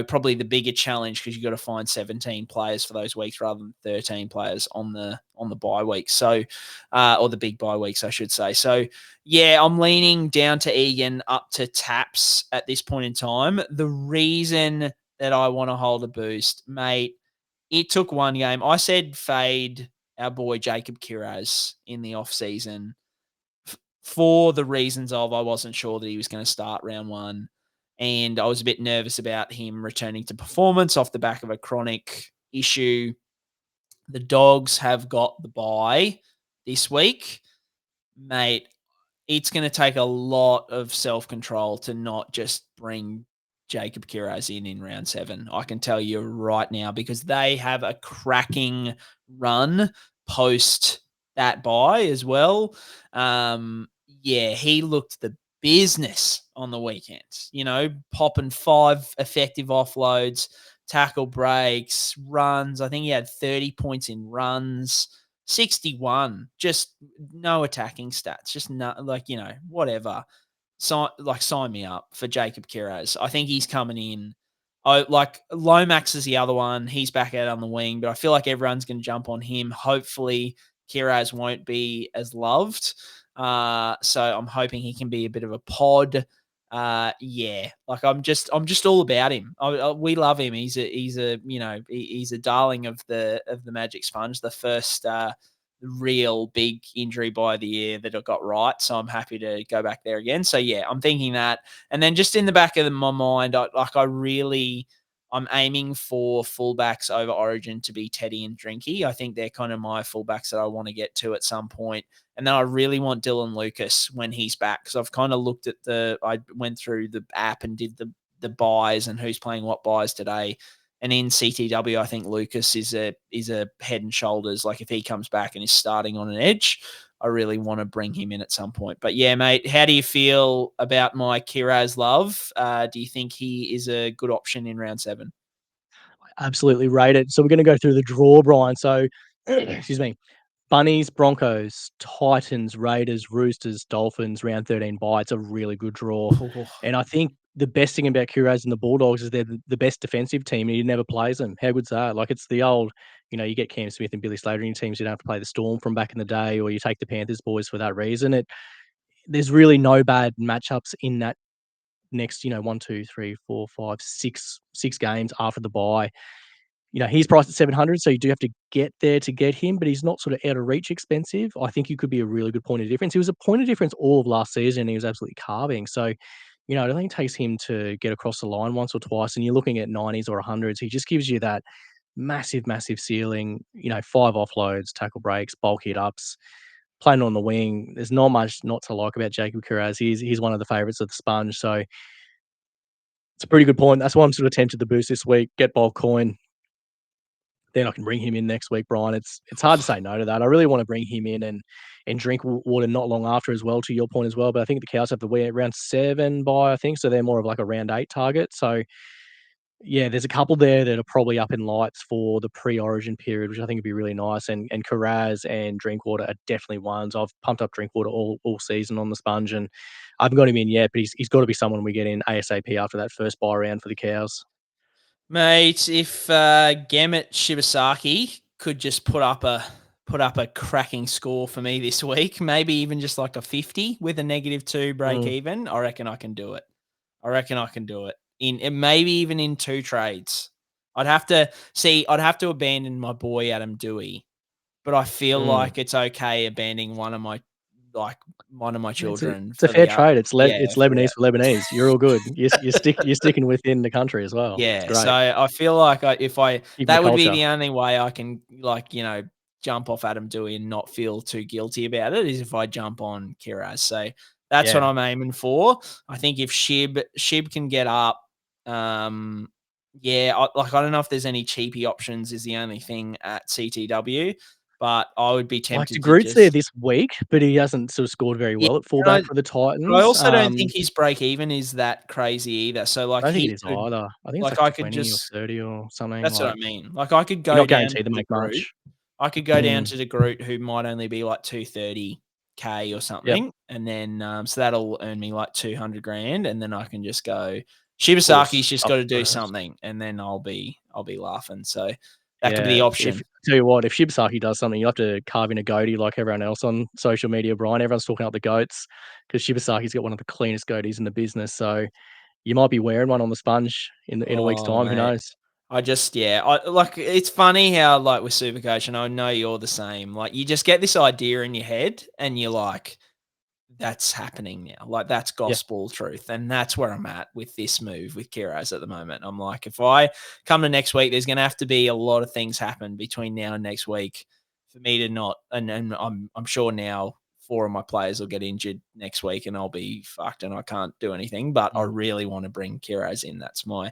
[SPEAKER 1] probably the bigger challenge because you've got to find 17 players for those weeks rather than 13 players on the bye week. So, or the big bye weeks, I should say. So, I'm leaning down to Egan, up to Taps at this point in time. The reason that I want to hold a boost, mate, it took one game. I said fade our boy Jacob Kiraz in the off season for the reasons of I wasn't sure that he was going to start round 1. And I was a bit nervous about him returning to performance off the back of a chronic issue. The Dogs have got the bye this week. Mate, it's going to take a lot of self-control to not just bring Jacob Kiraz in round 7. I can tell you right now, because they have a cracking run post that bye as well. yeah, he looked the business on the weekend. Popping 5 effective offloads, tackle breaks, runs. I think he had 30 points in runs, 61. Just no attacking stats. Just no, whatever. Sign me up for Jacob Kiraz. I think he's coming in. Lomax is the other one. He's back out on the wing, but I feel like everyone's going to jump on him. Hopefully, Kiraz won't be as loved. So I'm hoping he can be a bit of a pod. Yeah, I'm just all about him. We love him. He's a darling of the Magic Sponge. The first real big injury by the year that I got right. So I'm happy to go back there again. So yeah, I'm thinking that. And then just in the back of my mind, I'm aiming for fullbacks over Origin to be Teddy and Drinky. I think they're kind of my fullbacks that I want to get to at some point. And then I really want Dylan Lucas when he's back, because I've kind of looked at I went through the app and did the buys and who's playing what buys today. And in CTW, I think Lucas is a head and shoulders. Like if he comes back and is starting on an edge, I really want to bring him in at some point. But yeah, mate, how do you feel about my Kiraz love? Do you think he is a good option in round 7?
[SPEAKER 2] Absolutely rate it. So we're going to go through the draw, Brian. So, excuse me. Bunnies, Broncos, Titans, Raiders, Roosters, Dolphins, round 13 bye. It's a really good draw. And I think the best thing about Curaz and the Bulldogs is they're the best defensive team and he never plays them. How good's that? Like it's the old, you get Cam Smith and Billy Slater in your teams. You don't have to play the Storm from back in the day, or you take the Panthers boys for that reason. There's really no bad matchups in that next, 1, 2, 3, 4, 5, 6 games after the bye. He's priced at 700, so you do have to get there to get him, but he's not sort of out of reach expensive. I think he could be a really good point of difference. He was a point of difference all of last season, and he was absolutely carving. So, I don't think it takes him to get across the line once or twice, and you're looking at 90s or 100s. He just gives you that massive, massive ceiling, 5 offloads, tackle breaks, bulk hit-ups, playing on the wing. There's not much not to like about Jacob Kiraz. He's one of the favourites of the Sponge, so it's a pretty good point. That's why I'm sort of tempted to boost this week, get bulk coin. Then I can bring him in next week, Brian. It's hard to say no to that. I really want to bring him in and drink water not long after as well, to your point as well. But I think the Cows have the round 7 bye, I think. So they're more of like a round 8 target. So, yeah, there's a couple there that are probably up in lights for the pre-origin period, which I think would be really nice. And Karaz and Drinkwater are definitely ones. I've pumped up Drinkwater all season on the Sponge, and I haven't got him in yet, but he's got to be someone we get in ASAP after that first bye round for the Cows.
[SPEAKER 1] Mate, if Gamut Shibasaki could just put up a cracking score for me this week, maybe even just like a 50 with a -2 break even, I reckon I can do it. Maybe even in 2 trades. I'd have to abandon my boy Adam Dewey, but I feel like it's okay abandoning one of my children.
[SPEAKER 2] It's a fair trade. It's
[SPEAKER 1] yeah,
[SPEAKER 2] Lebanese for Lebanese. You're all good. You're sticking within the country as well.
[SPEAKER 1] Yeah,
[SPEAKER 2] it's great.
[SPEAKER 1] so I feel like that would be
[SPEAKER 2] culture.
[SPEAKER 1] the only way I can jump off Adam Dewey and not feel too guilty about it, is if I jump on Kiraz. So that's what I'm aiming for. I think if Shib can get up, I don't know if there's any cheapy options is the only thing at CTW, but I would be tempted
[SPEAKER 2] Like
[SPEAKER 1] to
[SPEAKER 2] DeGroot's
[SPEAKER 1] just
[SPEAKER 2] there this week, but he hasn't sort of scored very well at fullback for the Titans.
[SPEAKER 1] But I also don't think his break even is that crazy either. So
[SPEAKER 2] I don't think it is either. I think it's like 20 or 30 or something.
[SPEAKER 1] That's what I mean. Like I could go
[SPEAKER 2] not
[SPEAKER 1] down
[SPEAKER 2] guaranteed to make much.
[SPEAKER 1] I could go down to the Groot, who might only be like 230K or something, and then so that'll earn me like 200 grand, and then I can just go. Shibasaki's just got to do something, and then I'll be laughing. So that could be the option.
[SPEAKER 2] Tell you what, if Shibasaki does something, you have to carve in a goatee like everyone else on social media, Brian. Everyone's talking up the goats because Shibasaki's got one of the cleanest goatees in the business. So you might be wearing one on the Sponge in a week's time.
[SPEAKER 1] Mate.
[SPEAKER 2] Who knows?
[SPEAKER 1] It's funny how like with SuperCoach, and I know you're the same. Like you just get this idea in your head, and you're like, that's happening now. Like that's gospel truth. And that's where I'm at with this move with Kiraz at the moment. I'm like, if I come to next week, there's going to have to be a lot of things happen between now and next week for me to not, and I'm sure now 4 of my players will get injured next week and I'll be fucked and I can't do anything. But I really want to bring Kiraz in. That's my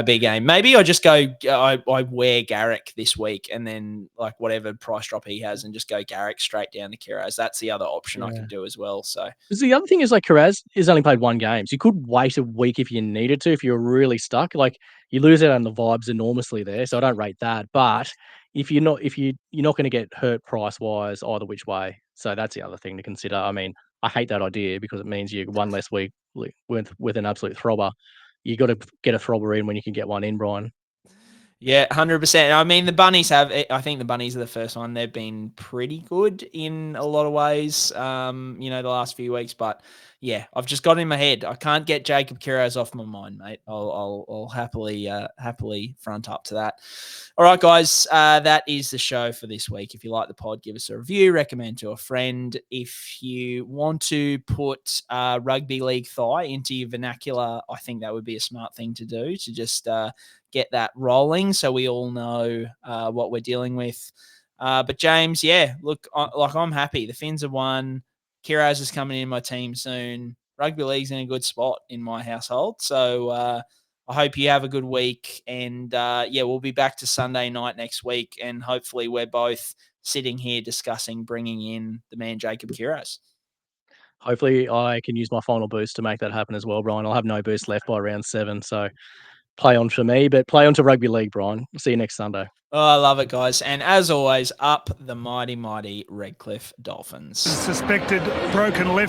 [SPEAKER 1] big aim. Maybe I just go, I wear Garrick this week and then like whatever price drop he has and just go Garrick straight down to Kiraz. That's the other option I can do as well. So
[SPEAKER 2] because the other thing is like Kiraz has only played 1 game. So you could wait a week if you needed to, if you're really stuck. Like you lose out on the vibes enormously there. So I don't rate that. But if you're not going to get hurt price wise either which way. So that's the other thing to consider. I mean, I hate that idea because it means you 1 less week with an absolute throbber. You got to get a throbber in when you can get one in, Brien.
[SPEAKER 1] Yeah, 100%. I mean, I think the Bunnies are the first one. They've been pretty good in a lot of ways, the last few weeks. But yeah, I've just got in my head. I can't get Jacob Kiraz off my mind, mate. I'll happily front up to that. All right, guys, that is the show for this week. If you like the pod, give us a review, recommend to a friend. If you want to put rugby league thigh into your vernacular, I think that would be a smart thing to do, to just get that rolling so we all know what we're dealing with. But James, look, I'm happy. The Finns have won. Kiraz is coming in my team soon. Rugby league's in a good spot in my household. So I hope you have a good week. And we'll be back to Sunday night next week. And hopefully we're both sitting here discussing bringing in the man Jacob Kiraz.
[SPEAKER 2] Hopefully I can use my final boost to make that happen as well, Brien. I'll have no boost left by round 7. So play on for me, but play on to rugby league, Brien. See you next Sunday.
[SPEAKER 1] Oh, I love it, guys. And as always, up the mighty, mighty Redcliffe Dolphins.
[SPEAKER 5] Suspected broken left